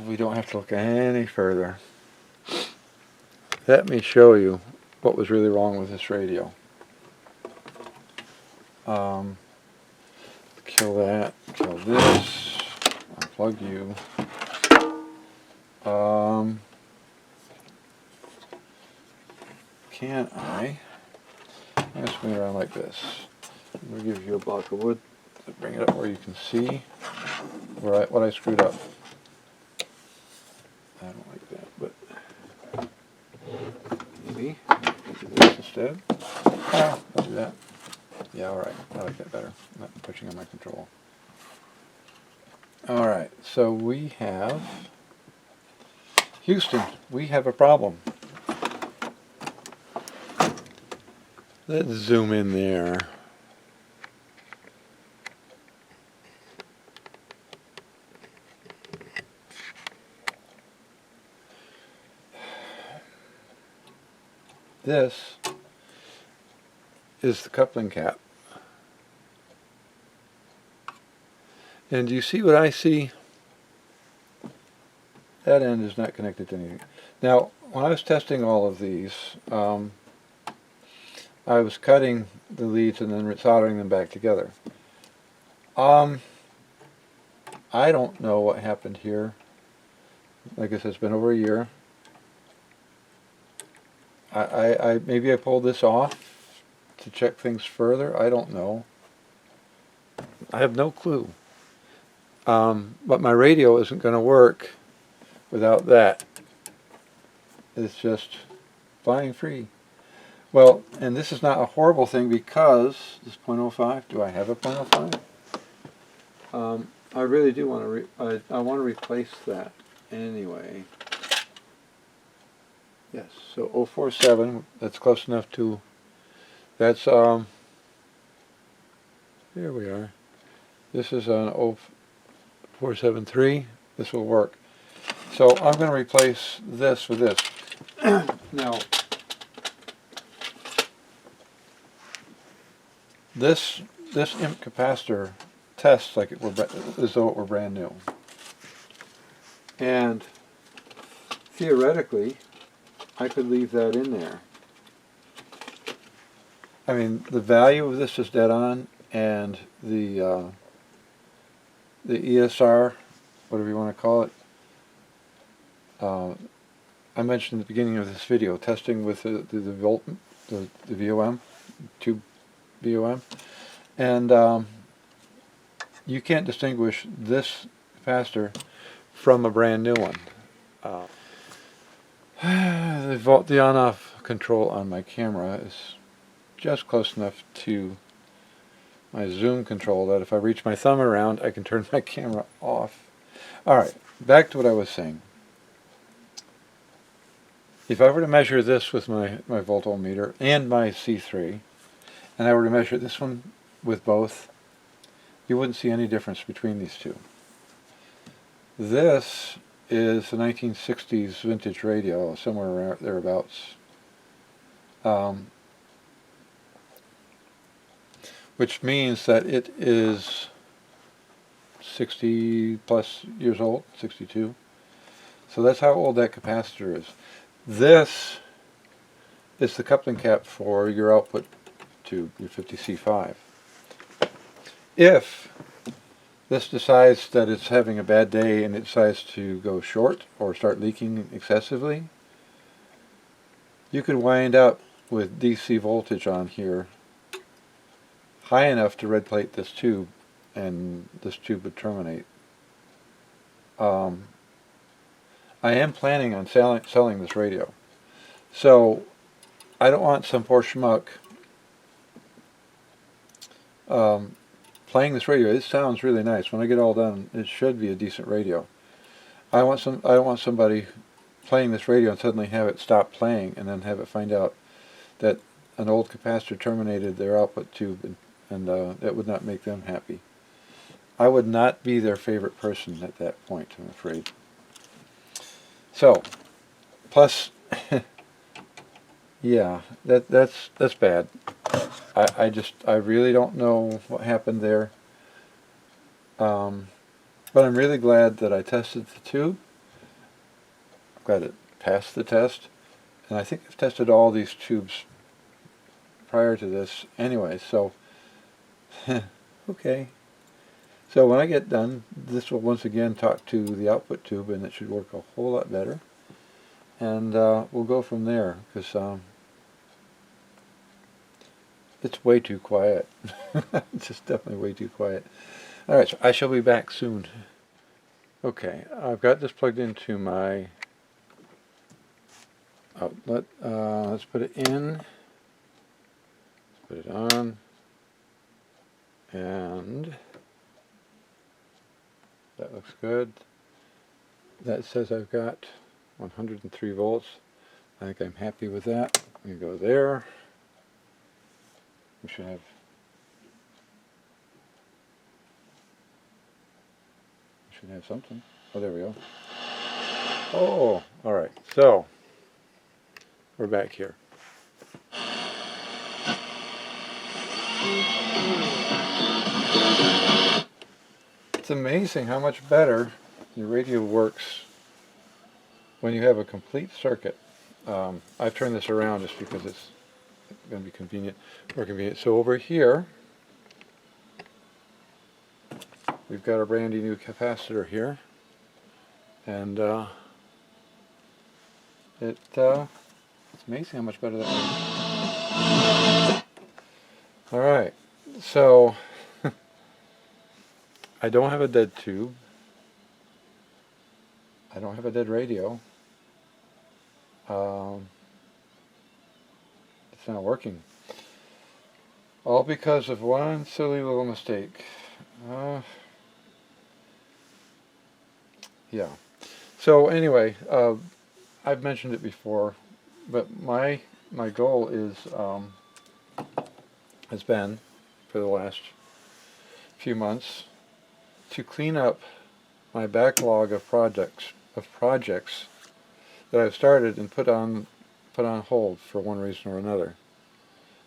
We don't have to look any further. Let me show you what was really wrong with this radio. Kill that, kill this, unplug you. Can I? I'm going to swing it around like this. I'm going to give you a block of wood to bring it up where you can see what I screwed up. instead. I'll do that. Yeah, alright. I like that better. I'm not pushing on my control. Alright, so we have Houston. We have a problem. Let's zoom in there. This is the coupling cap. And do you see what I see? That end is not connected to anything. Now, when I was testing all of these, I was cutting the leads and then soldering them back together. I don't know what happened here. Like I said, it's been over a year. Maybe I pulled this off to check things further. I don't know. I have no clue. But my radio isn't going to work without that. It's just flying free. Well, and this is not a horrible thing because this 0.05. Do I have a 0.05? I really do want to. I want to replace that anyway. Yes. So 047. That's close enough to. That's Here we are. This is an 0473. This will work. So I'm going to replace this with this. Now, this imp capacitor tests like it were as though it were brand new. And theoretically, I could leave that in there. I mean, the value of this is dead on, and the ESR, whatever you want to call it, I mentioned at the beginning of this video, testing with the VOM, tube VOM, and you can't distinguish this capacitor from a brand new one. The on-off control on my camera is just close enough to my zoom control that if I reach my thumb around, I can turn my camera off. Alright, back to what I was saying. If I were to measure this with my voltometer and my C3, and I were to measure this one with both, you wouldn't see any difference between these two. This is a 1960s vintage radio, somewhere around thereabouts. Which means that it is 60 plus years old, 62. So that's how old that capacitor is. This is the coupling cap for your output tube, your 50C5. If this decides that it's having a bad day and it decides to go short or start leaking excessively, you could wind up with DC voltage on here high enough to red plate this tube, and this tube would terminate. I am planning on selling this radio, so I don't want some poor schmuck playing this radio. It sounds really nice. When I get all done, it should be a decent radio. I don't want somebody playing this radio and suddenly have it stop playing and then have it find out that an old capacitor terminated their output tube, and that would not make them happy. I would not be their favorite person at that point, I'm afraid. So, plus, yeah, that's bad. I really don't know what happened there. But I'm really glad that I tested the tube. I'm glad it passed the test. And I think I've tested all these tubes prior to this anyway, so okay. So when I get done, this will once again talk to the output tube, and it should work a whole lot better. And we'll go from there, because it's way too quiet. It's just definitely way too quiet. Alright, so I shall be back soon. Okay, I've got this plugged into my outlet. Let's put it in. Put it on, and that looks good. That says I've got 103 volts. I think I'm happy with that. We go there. We should have something. Oh, there we go. Oh, all right. So we're back here. It's amazing how much better your radio works when you have a complete circuit. I've turned this around just because it's going to be more convenient. So over here, we've got a brand new capacitor here, and it's amazing how much better that works. All right, so I don't have a dead tube. I don't have a dead radio. It's not working. All because of one silly little mistake. Yeah. So anyway, I've mentioned it before, but my goal is has been for the last few months to clean up my backlog of projects that I've started and put on hold for one reason or another.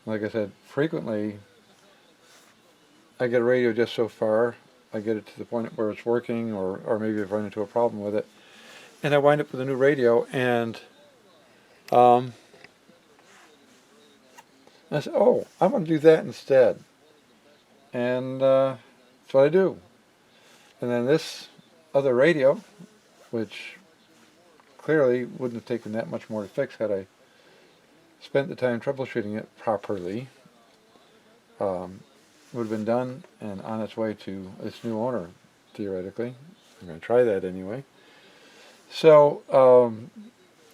Like I said, frequently I get a radio just so far, I get it to the point where it's working, or maybe I've run into a problem with it, and I wind up with a new radio, and I said, oh, I'm going to do that instead. And that's what I do. And then this other radio, which clearly wouldn't have taken that much more to fix had I spent the time troubleshooting it properly, would have been done and on its way to its new owner, theoretically. I'm going to try that anyway. So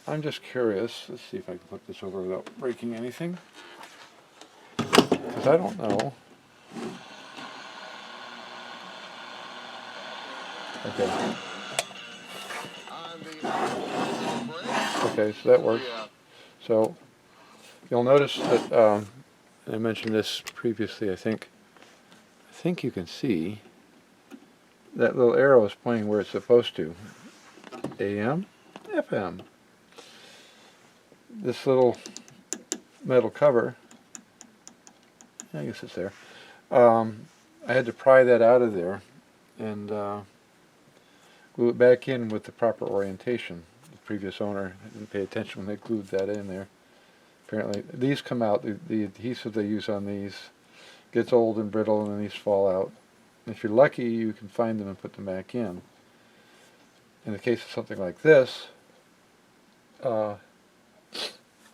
I'm just curious. Let's see if I can put this over without breaking anything, because I don't know. Okay. Okay, so that works. So you'll notice that, and I mentioned this previously, I think you can see that little arrow is pointing where it's supposed to. AM, FM. This little metal cover, I guess it's there. I had to pry that out of there and glue it back in with the proper orientation. The previous owner didn't pay attention when they glued that in there. Apparently, these come out, the adhesive they use on these gets old and brittle, and then these fall out. And if you're lucky, you can find them and put them back in. In the case of something like this, you want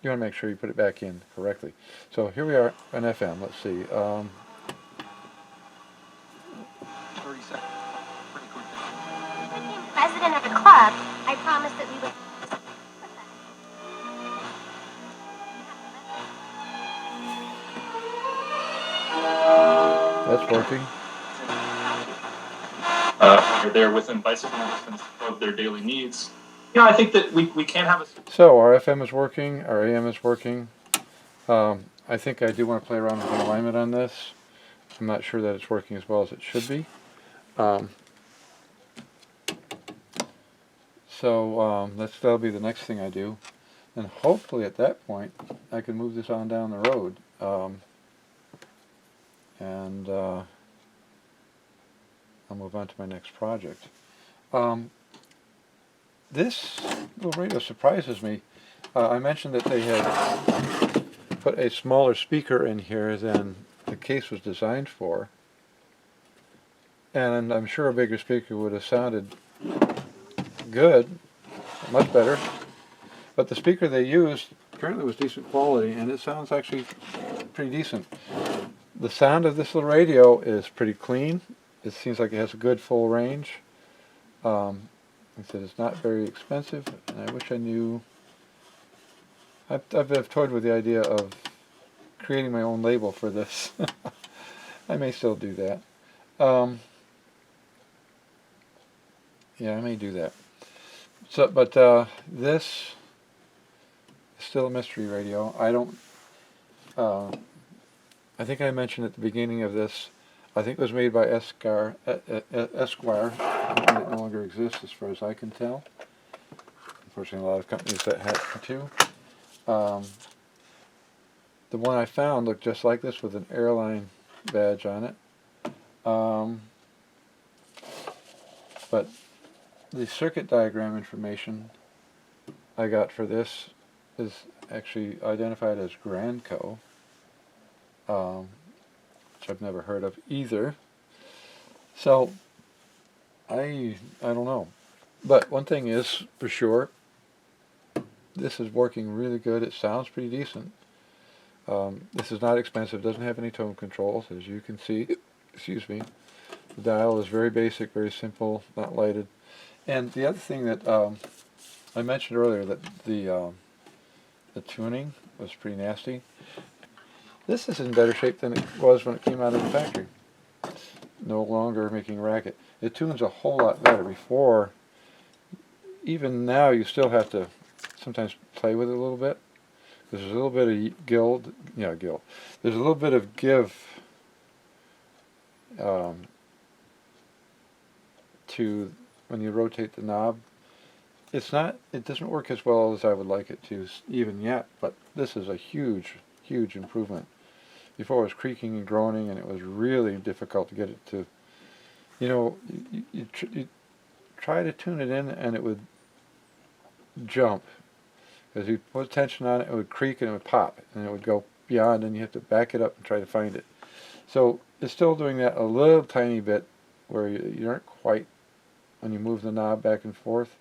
to make sure you put it back in correctly. So here we are on FM. Let's see. 30 seconds. Pretty quick. Being president of the club, I promised that we would. That's working. Are there within bicycle distance of their daily needs. I think that we can't have a... So our FM is working, our AM is working. I think I do want to play around with the alignment on this. I'm not sure that it's working as well as it should be. That'll be the next thing I do. And hopefully at that point I can move this on down the road. I'll move on to my next project. This little radio surprises me. I mentioned that they had put a smaller speaker in here than the case was designed for. And I'm sure a bigger speaker would have sounded good, much better. But the speaker they used apparently was decent quality, and it sounds actually pretty decent. The sound of this little radio is pretty clean. It seems like it has a good full range. Like I said, it's not very expensive, and I wish I knew. I've toyed with the idea of creating my own label for this. I may still do that. Yeah, I may do that. So, but this is still a mystery radio. I don't. I think I mentioned at the beginning of this. I think it was made by Esquire. Esquire. It no longer exists, as far as I can tell. Unfortunately, a lot of companies that had it too. The one I found looked just like this with an Airline badge on it. But the circuit diagram information I got for this is actually identified as Granco, which I've never heard of either. So I don't know. But one thing is for sure, this is working really good. It sounds pretty decent. This is not expensive. Doesn't have any tone controls, as you can see. Excuse me. The dial is very basic, very simple, not lighted. And the other thing that I mentioned earlier, that the tuning was pretty nasty. This is in better shape than it was when it came out of the factory. No longer making racket. It tunes a whole lot better. Before, even now, you still have to sometimes play with it a little bit. There's a little bit of gild. There's a little bit of give to when you rotate the knob. It doesn't work as well as I would like it to even yet, but this is a huge, huge improvement. Before it was creaking and groaning, and it was really difficult to get it to, you try to tune it in, and it would jump. As you put tension on it, it would creak and it would pop, and it would go beyond, and you have to back it up and try to find it. So it's still doing that a little tiny bit, where you aren't quite, when you move the knob back and forth,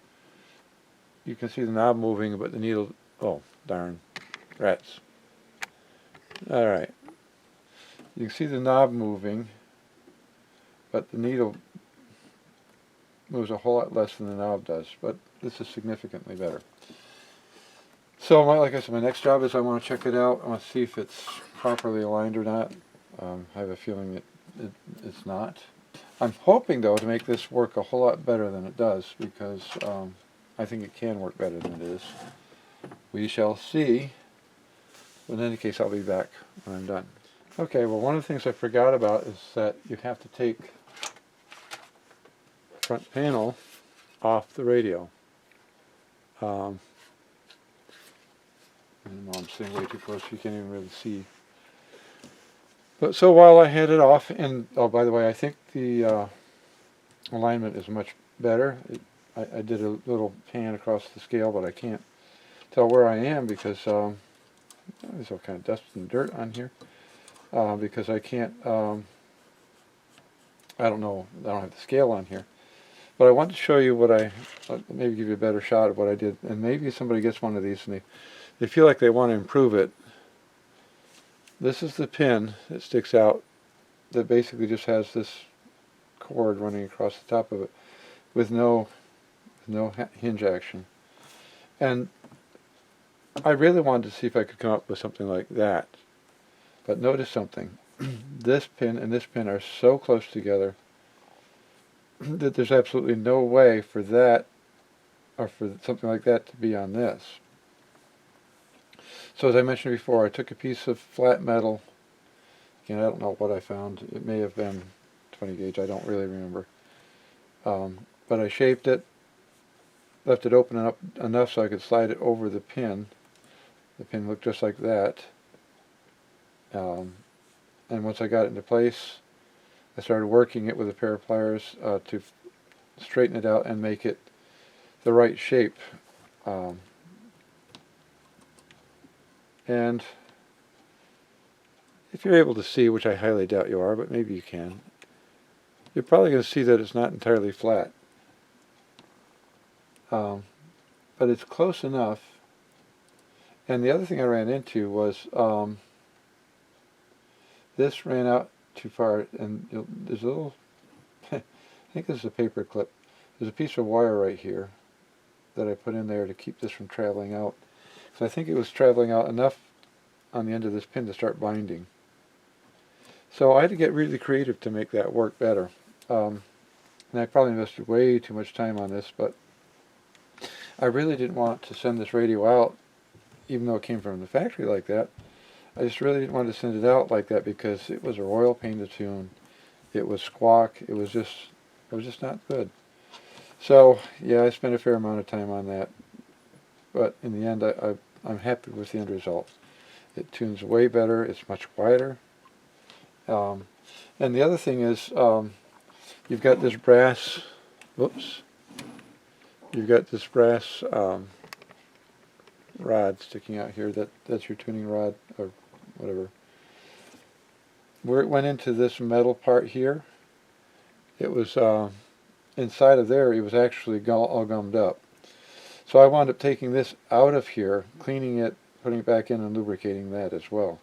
you can see the knob moving, but the needle, oh, darn, rats. Alright. You can see the knob moving, but the needle moves a whole lot less than the knob does, but this is significantly better. So, like I said, my next job is I want to check it out. I want to see if it's properly aligned or not. I have a feeling that it's not. I'm hoping, though, to make this work a whole lot better than it does, because I think it can work better than it is. We shall see. But in any case, I'll be back when I'm done. Okay, well, one of the things I forgot about is that you have to take the front panel off the radio. And I'm sitting way too close, you can't even really see. But so while I had it off, and oh, by the way, I think the alignment is much better. I did a little pan across the scale, but I can't tell where I am because there's all kind of dust and dirt on here. Because I can't, I don't know, I don't have the scale on here. But I want to show you what maybe give you a better shot of what I did. And maybe somebody gets one of these and they feel like they want to improve it. This is the pin that sticks out that basically just has this cord running across the top of it with no hinge action. And I really wanted to see if I could come up with something like that. But notice something. This pin and this pin are so close together that there's absolutely no way for that, or for something like that, to be on this. So as I mentioned before, I took a piece of flat metal. Again, I don't know what I found. It may have been 20 gauge. I don't really remember. But I shaped it, left it open up enough so I could slide it over the pin. The pin looked just like that. And once I got it into place, I started working it with a pair of pliers to straighten it out and make it the right shape. And if you're able to see, which I highly doubt you are, but maybe you can, you're probably going to see that it's not entirely flat. But it's close enough. And the other thing I ran into was this ran out too far, and there's a little, I think this is a paper clip. There's a piece of wire right here that I put in there to keep this from traveling out. So I think it was traveling out enough on the end of this pin to start binding. So I had to get really creative to make that work better. And I probably invested way too much time on this, but I really didn't want to send this radio out, even though it came from the factory like that. I just really didn't want to send it out like that because it was a royal pain to tune. It was squawk. It was just not good. So yeah, I spent a fair amount of time on that, but in the end, I'm happy with the end result. It tunes way better. It's much quieter. And the other thing is, you've got this brass. Whoops. You've got this brass rod sticking out here. That's your tuning rod or whatever. Where it went into this metal part here, it was inside of there. It was actually all gummed up. So I wound up taking this out of here, cleaning it, putting it back in, and lubricating that as well,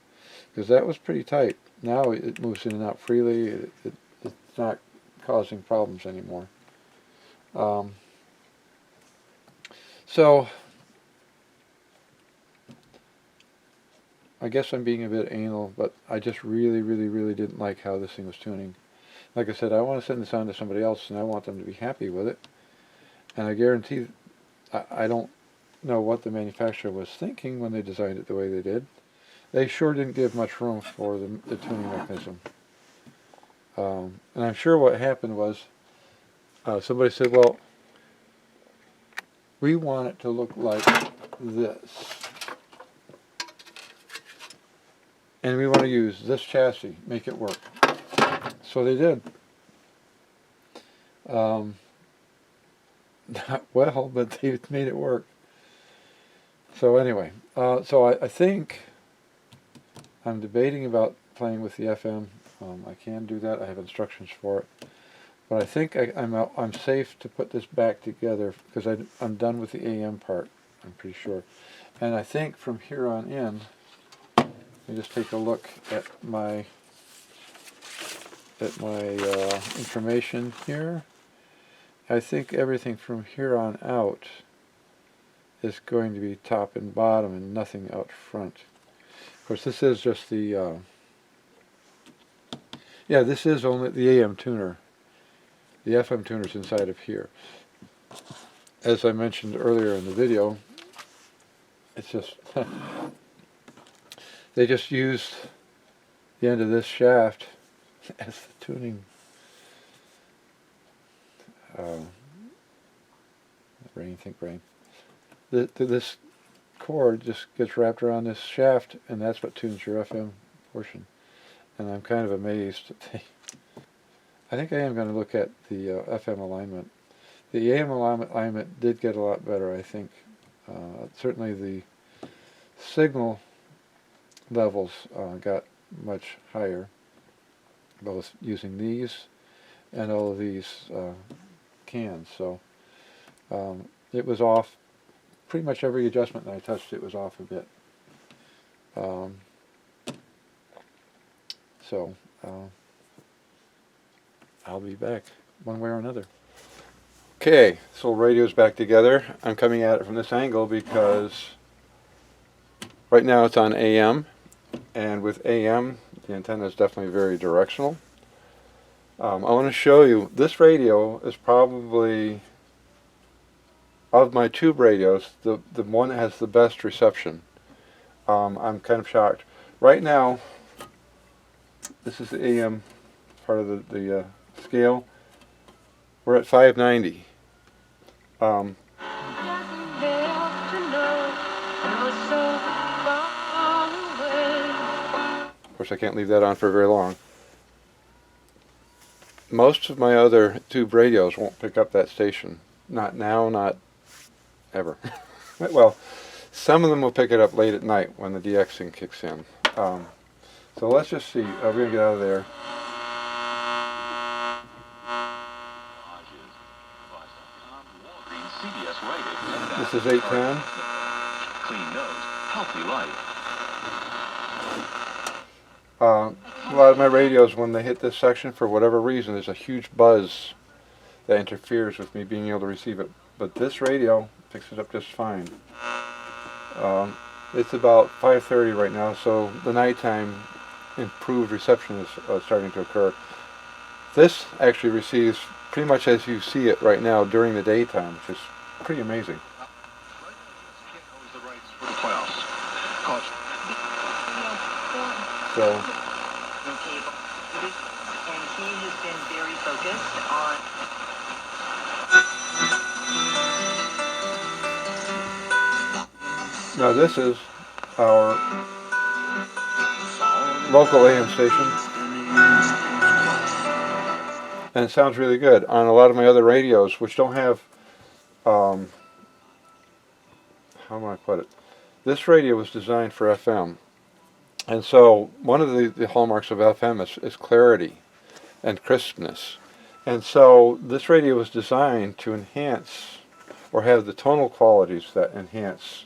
because that was pretty tight. Now it moves in and out freely. It's not causing problems anymore. So I guess I'm being a bit anal, but I just really didn't like how this thing was tuning. Like I said, I want to send this on to somebody else, and I want them to be happy with it. And I guarantee, I don't know what the manufacturer was thinking when they designed it the way they did. They sure didn't give much room for the tuning mechanism. And I'm sure what happened was, somebody said, well, we want it to look like this. And we want to use this chassis, make it work. So they did. Not well, but they made it work. So anyway, so I think I'm debating about playing with the FM. I can do that. I have instructions for it. But I think I'm safe to put this back together because I'm done with the AM part. I'm pretty sure. And I think from here on in, let me just take a look at my information here. I think everything from here on out is going to be top and bottom and nothing out front. Of course, this is just the yeah, this is only the AM tuner. The FM tuner's inside of here. As I mentioned earlier in the video, it's just they just used the end of this shaft as the tuning brain. This cord just gets wrapped around this shaft, and that's what tunes your FM portion. And I'm kind of amazed that I think I am going to look at the FM alignment. The AM alignment did get a lot better, I think. Certainly the signal levels got much higher, both using these and all of these cans. So it was off. Pretty much every adjustment that I touched, it was off a bit. So I'll be back one way or another. Okay, so radio's back together. I'm coming at it from this angle because right now it's on AM, and with AM the antenna is definitely very directional. I want to show you, this radio is probably, of my tube radios, the one that has the best reception. I'm kind of shocked. Right now, this is the AM part of the scale. We're at 590. Of course, I can't leave that on for very long. Most of my other tube radios won't pick up that station. Not now, not ever. Well, some of them will pick it up late at night when the DXing kicks in. So let's just see. We're going to get out of there. This is 810. Clean nose, healthy life. A lot of my radios, when they hit this section, for whatever reason, there's a huge buzz that interferes with me being able to receive it. But this radio picks it up just fine. It's about 5:30 right now, so the nighttime improved reception is starting to occur. This actually receives pretty much as you see it right now during the daytime, which is pretty amazing. So And he has been very focused on. now this is our local AM station, and it sounds really good. On a lot of my other radios, which don't have, how do I put it? This radio was designed for FM, and so one of the hallmarks of FM is clarity and crispness. And so this radio was designed to enhance or have the tonal qualities that enhance.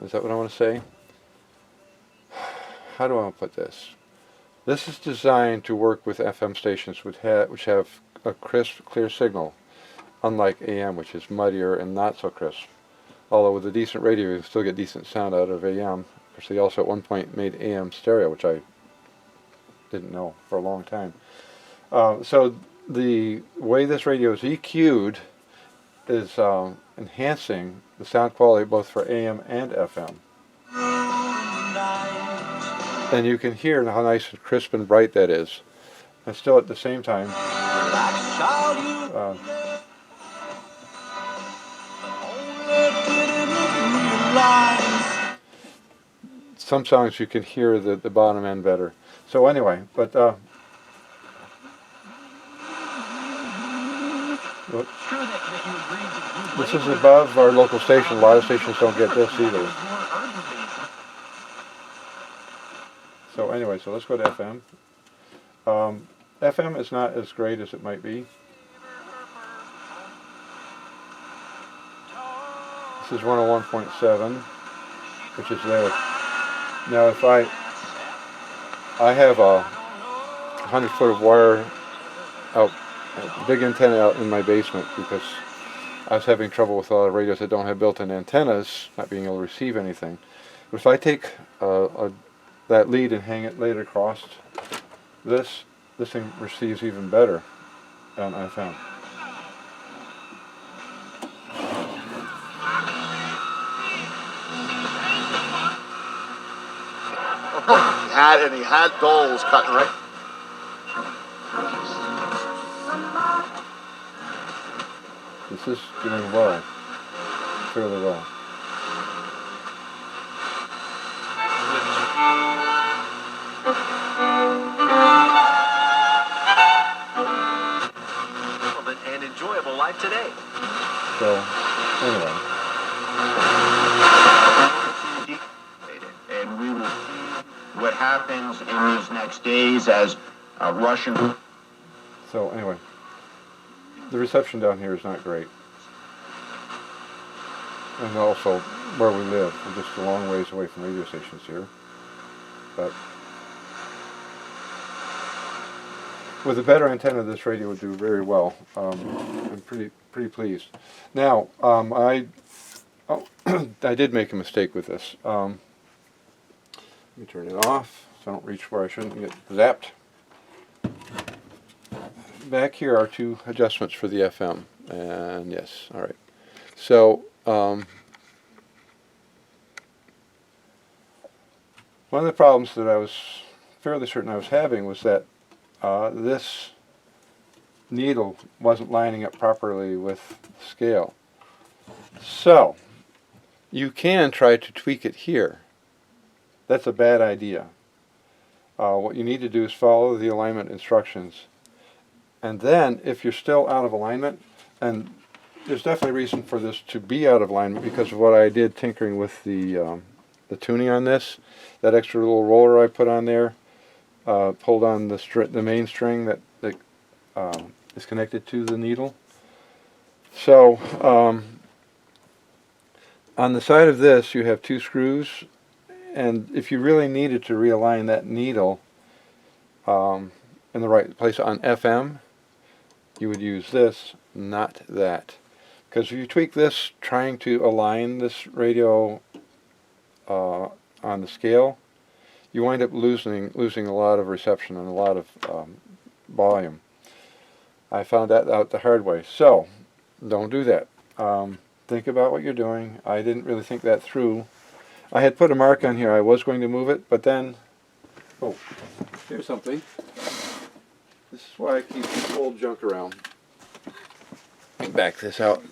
Is that what I want to say? How do I want to put this? This is designed to work with FM stations which have a crisp, clear signal, unlike AM, which is muddier and not so crisp. Although with a decent radio, you still get decent sound out of AM. Of course, they also at one point made AM stereo, which I didn't know for a long time. So the way this radio is EQ'd is enhancing the sound quality both for AM and FM. And you can hear how nice and crisp and bright that is. And still at the same time, some songs you can hear the bottom end better. So anyway, but this is above our local station. A lot of stations don't get this either. So anyway, so let's go to FM. FM is not as great as it might be. This is 101.7, which is there. Now if I have a 100-foot of wire out, a big antenna out in my basement because I was having trouble with a lot of radios that don't have built-in antennas, not being able to receive anything. But if I take that lead and hang it laid across, this thing receives even better on FM. He had doles cutting right. This is doing well, fairly well. An enjoyable life today. So, anyway. And we will see what happens in these next days as Russian. So anyway, the reception down here is not great. And also where we live, we're just a long ways away from radio stations here. But with a better antenna, this radio would do very well. I'm pretty pleased. Now, I did make a mistake with this. Let me turn it off so I don't reach where I shouldn't get zapped. Back here are two adjustments for the FM, and yes, all right. So one of the problems that I was fairly certain I was having was that this needle wasn't lining up properly with scale. So you can try to tweak it here. That's a bad idea. What you need to do is follow the alignment instructions. And then, if you're still out of alignment, and there's definitely reason for this to be out of alignment because of what I did tinkering with the tuning on this. That extra little roller I put on there pulled on the main string that is connected to the needle. So, on the side of this, you have two screws. And if you really needed to realign that needle in the right place on FM, you would use this, not that. Because if you tweak this, trying to align this radio on the scale, you wind up losing a lot of reception and a lot of volume. I found that out the hard way. So don't do that. Think about what you're doing. I didn't really think that through. I had put a mark on here. I was going to move it, but then, oh, here's something. This is why I keep old junk around. Let me back this out,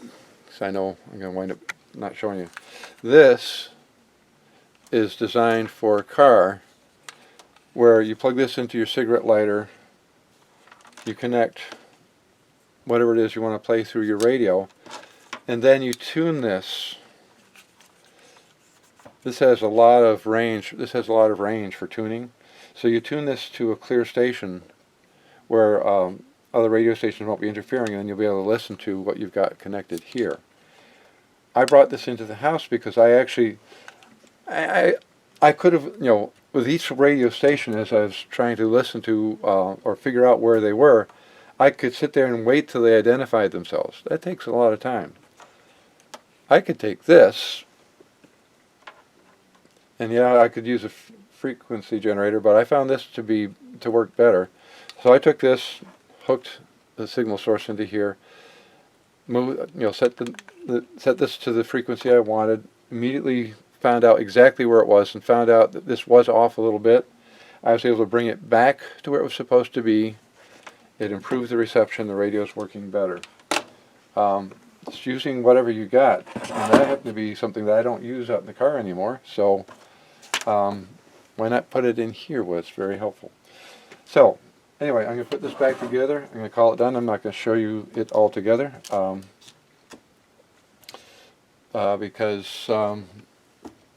because I know I'm going to wind up not showing you. This is designed for a car where you plug this into your cigarette lighter, you connect whatever it is you want to play through your radio, and then you tune this. This has a lot of range. This has a lot of range for tuning. So you tune this to a clear station where other radio stations won't be interfering, and then you'll be able to listen to what you've got connected here. I brought this into the house because I actually, I could have, you know, with each radio station, as I was trying to listen to or figure out where they were, I could sit there and wait till they identified themselves. That takes a lot of time. I could take this, and yeah, I could use a frequency generator, but I found this to work better. So I took this, hooked the signal source into here, set this to the frequency I wanted, immediately found out exactly where it was, and found out that this was off a little bit. I was able to bring it back to where it was supposed to be. It improved the reception. The radio's working better. Just using whatever you got, and that happened to be something that I don't use out in the car anymore, so why not put it in here was very helpful. So anyway, I'm going to put this back together. I'm going to call it done. I'm not going to show you it all together because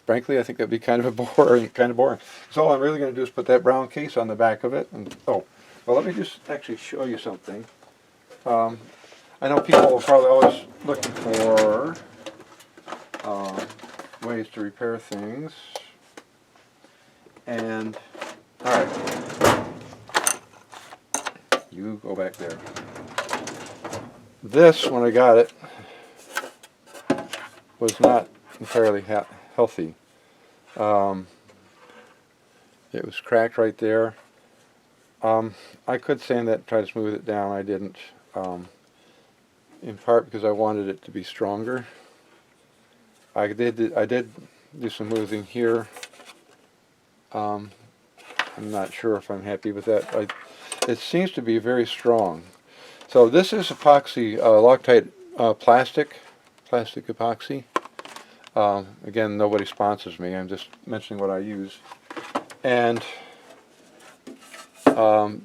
frankly, I think that'd be kind of boring. So all I'm really going to do is put that brown case on the back of it. And well, let me just actually show you something. I know people are probably always looking for ways to repair things. And all right, you go back there. This, when I got it, was not entirely healthy. It was cracked right there. I could sand that and try to smooth it down. I didn't, in part because I wanted it to be stronger. I did do some smoothing here. I'm not sure if I'm happy with that. It seems to be very strong. So this is epoxy, Loctite plastic epoxy. Again, nobody sponsors me. I'm just mentioning what I use. And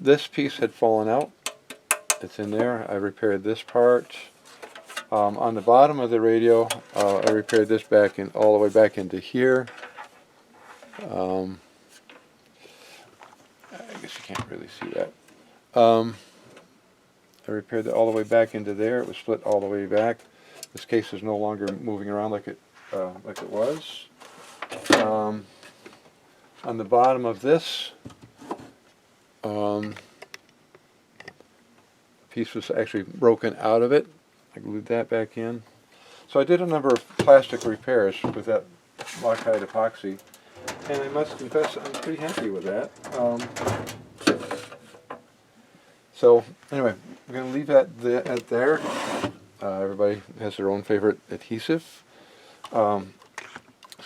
this piece had fallen out. It's in there. I repaired this part. On the bottom of the radio, I repaired this all the way back into here. I guess you can't really see that. I repaired it all the way back into there. It was split all the way back. This case is no longer moving around like it was. On the bottom of this, piece was actually broken out of it. I glued that back in. So I did a number of plastic repairs with that Loctite epoxy, and I must confess I'm pretty happy with that. So anyway, I'm going to leave that there. Everybody has their own favorite adhesive. So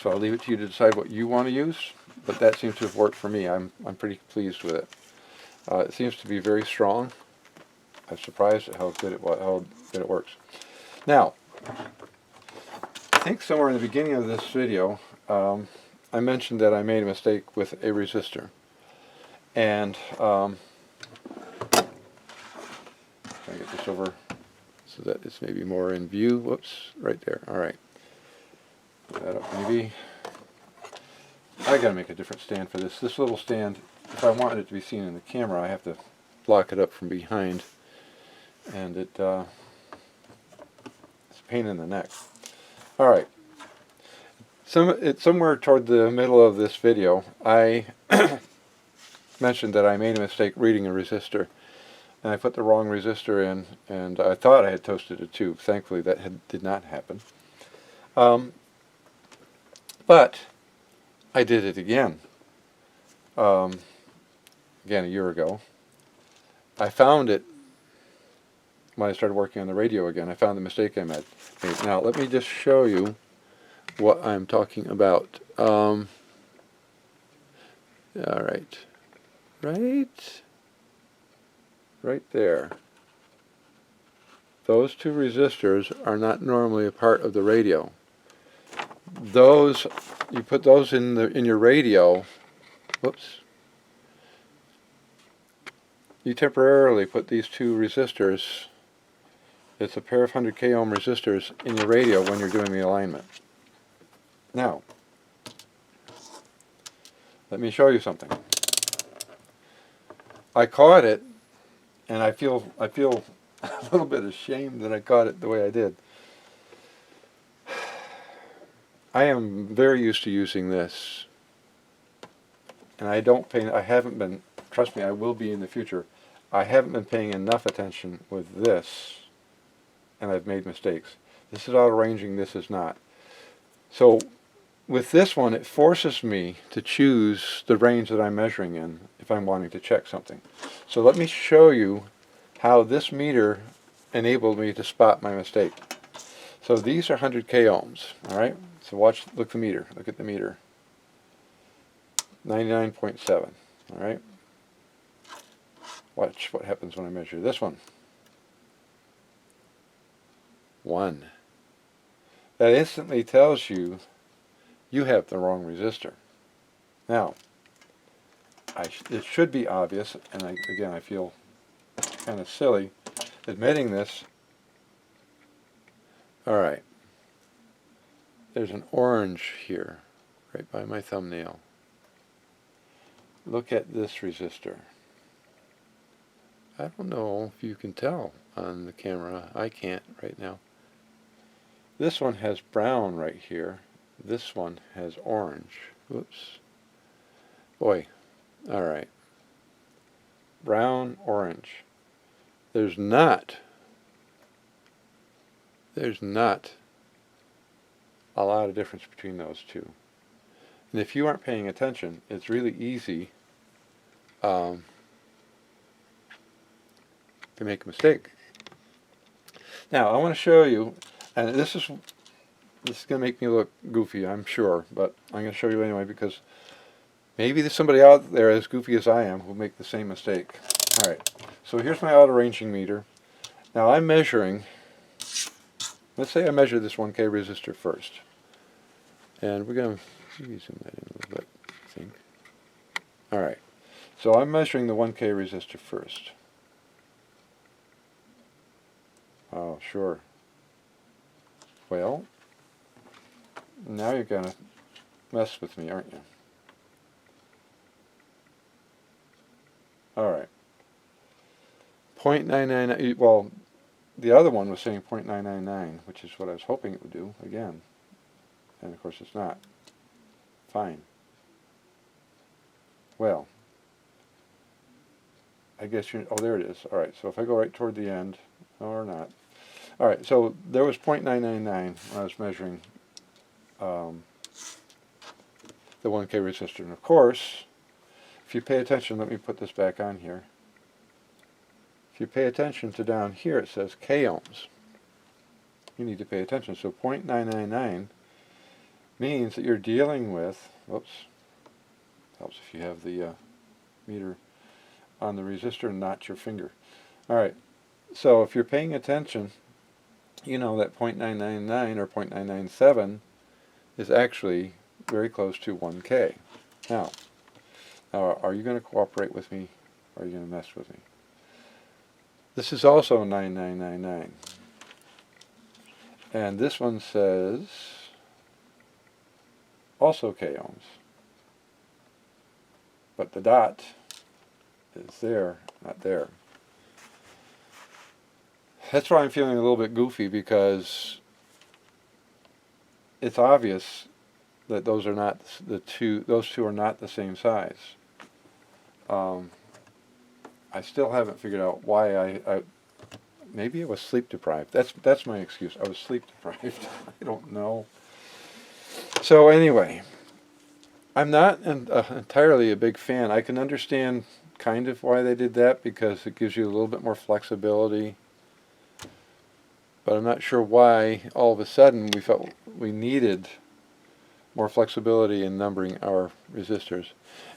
I'll leave it to you to decide what you want to use, but that seems to have worked for me. I'm pretty pleased with it. It seems to be very strong. I'm surprised at how good it works. Now, I think somewhere in the beginning of this video, I mentioned that I made a mistake with a resistor, and I'm going to get this over so that it's maybe more in view. Whoops, right there. All right. Put that up maybe. I got to make a different stand for this. This little stand, if I wanted it to be seen in the camera, I have to block it up from behind, and it's a pain in the neck. All right. Somewhere toward the middle of this video, I mentioned that I made a mistake reading a resistor, and I put the wrong resistor in, and I thought I had toasted a tube. Thankfully, that did not happen. But I did it again. Again, a year ago. I found it when I started working on the radio again. I found the mistake I made. Now, let me just show you what I'm talking about. All right. Right there. Those two resistors are not normally a part of the radio. Those, you put those in your radio. Whoops. You temporarily put these two resistors, it's a pair of 100K ohm resistors, in your radio when you're doing the alignment. Now, let me show you something. I caught it, and I feel a little bit ashamed that I caught it the way I did. I am very used to using this, and I haven't been, trust me, I will be in the future. I haven't been paying enough attention with this, and I've made mistakes. This is auto-ranging, this is not. So with this one, it forces me to choose the range that I'm measuring in if I'm wanting to check something. So let me show you how this meter enabled me to spot my mistake. So these are 100K ohms, all right? So look at the meter, 99.7, all right? Watch what happens when I measure this one. 1. That instantly tells you you have the wrong resistor. Now, it should be obvious, and again I feel kind of silly admitting this. Alright, there's an orange here, right by my thumbnail. Look at this resistor. I don't know if you can tell on the camera. I can't right now. This one has brown right here. This one has orange. Whoops. Boy. Alright. Brown, orange. There's not a lot of difference between those two. And if you aren't paying attention, it's really easy to make a mistake. Now, I want to show you, and this is going to make me look goofy, I'm sure, but I'm going to show you anyway because maybe there's somebody out there as goofy as I am who will make the same mistake. Alright, so here's my auto-ranging meter. Now I'm measuring, let's say I measure this 1K resistor first. And we're going to zoom that in a little bit, I think. Alright, so I'm measuring the 1K resistor first. Oh, sure. Well, now you're going to mess with me, aren't you? Alright. 0.999, well, the other one was saying 0.999, which is what I was hoping it would do, again. And of course it's not. Fine. Well, I guess oh, there it is. Alright, so if I go right toward the end, or not. Alright, so there was 0.999 when I was measuring the 1K resistor. And of course, if you pay attention, let me put this back on here. If you pay attention to down here, it says K ohms. You need to pay attention. So 0.999 means that you're dealing with, whoops, helps if you have the meter on the resistor and not your finger. Alright, so if you're paying attention, you know that 0.999 or 0.997 is actually very close to 1K. Now, are you going to cooperate with me, or are you going to mess with me? This is also 9999. And this one says also K ohms. But the dot is there, not there. That's why I'm feeling a little bit goofy, because it's obvious that those are not those two are not the same size. I still haven't figured out why I maybe I was sleep deprived. That's my excuse. I was sleep deprived. I don't know. So anyway, I'm not entirely a big fan. I can understand kind of why they did that, because it gives you a little bit more flexibility. But I'm not sure why all of a sudden we felt we needed more flexibility in numbering our resistors.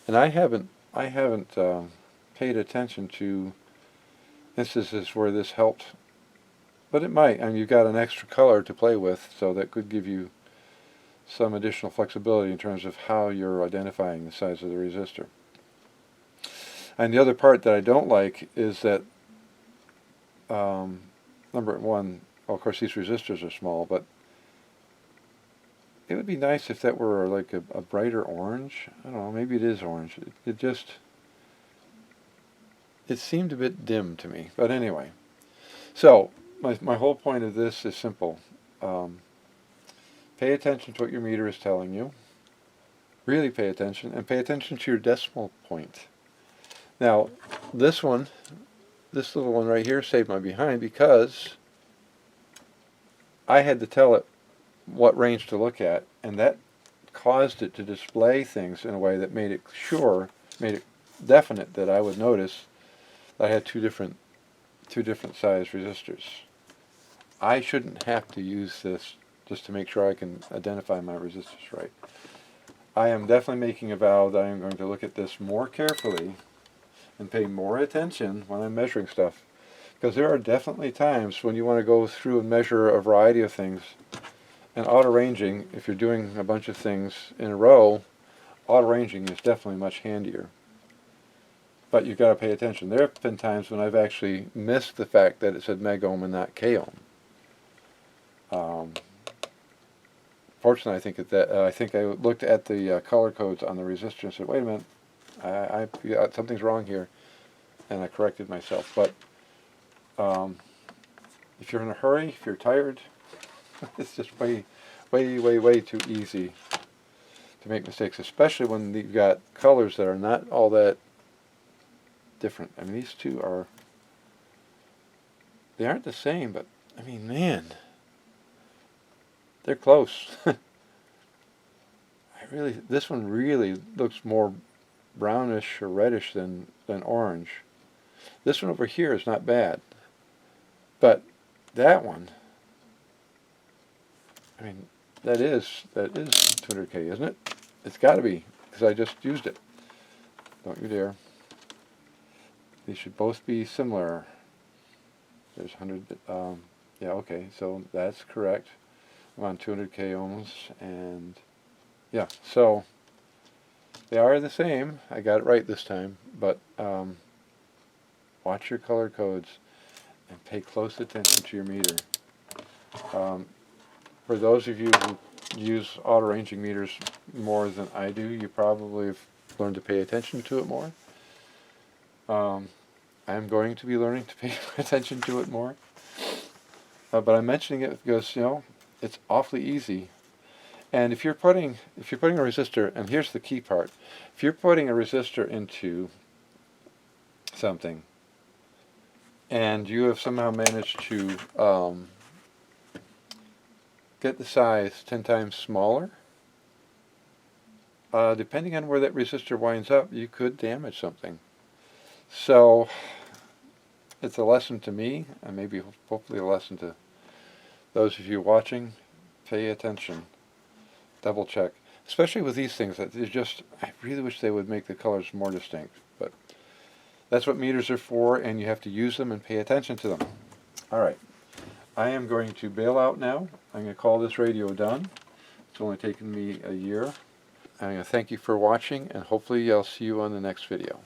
And I haven't paid attention to instances where this helped, but it might. I mean, you've got an extra color to play with, so that could give you some additional flexibility in terms of how you're identifying the size of the resistor. And the other part that I don't like is that, number one, well, of course these resistors are small, but it would be nice if that were like a brighter orange. I don't know, maybe it is orange. It seemed a bit dim to me, but anyway. So, my whole point of this is simple. Pay attention to what your meter is telling you. Really pay attention, and pay attention to your decimal point. Now, this little one right here saved my behind, because I had to tell it what range to look at, and that caused it to display things in a way that made it definite that I would notice that I had two different size resistors. I shouldn't have to use this just to make sure I can identify my resistors right. I am definitely making a vow that I am going to look at this more carefully and pay more attention when I'm measuring stuff. Because there are definitely times when you want to go through and measure a variety of things. And auto-ranging, if you're doing a bunch of things in a row, auto-ranging is definitely much handier. But you've got to pay attention. There have been times when I've actually missed the fact that it said megohm and not k-ohm. Fortunately, I think I looked at the color codes on the resistor and said, "Wait a minute, something's wrong here," and I corrected myself. But if you're in a hurry, if you're tired, it's just way too easy to make mistakes, especially when you've got colors that are not all that different. I mean, these two they aren't the same, but I mean, man, they're close. This one really looks more brownish or reddish than orange. This one over here is not bad, but that one, I mean, that is 200K, isn't it? It's got to be, because I just used it. Don't you dare. These should both be similar. There's 100, yeah, okay, so that's correct. I'm on 200K ohms, and yeah, so they are the same. I got it right this time, but watch your color codes and pay close attention to your meter. For those of you who use auto-ranging meters more than I do, you probably have learned to pay attention to it more. I'm going to be learning to pay attention to it more. But I'm mentioning it because, it's awfully easy. And if you're putting a resistor, and here's the key part, if you're putting a resistor into something, and you have somehow managed to get the size 10 times smaller, depending on where that resistor winds up, you could damage something. So it's a lesson to me, and maybe hopefully a lesson to those of you watching. Pay attention. Double check. Especially with these things, I really wish they would make the colors more distinct. But that's what meters are for, and you have to use them and pay attention to them. Alright. I am going to bail out now. I'm going to call this radio done. It's only taken me a year. I'm going to thank you for watching, and hopefully I'll see you on the next video.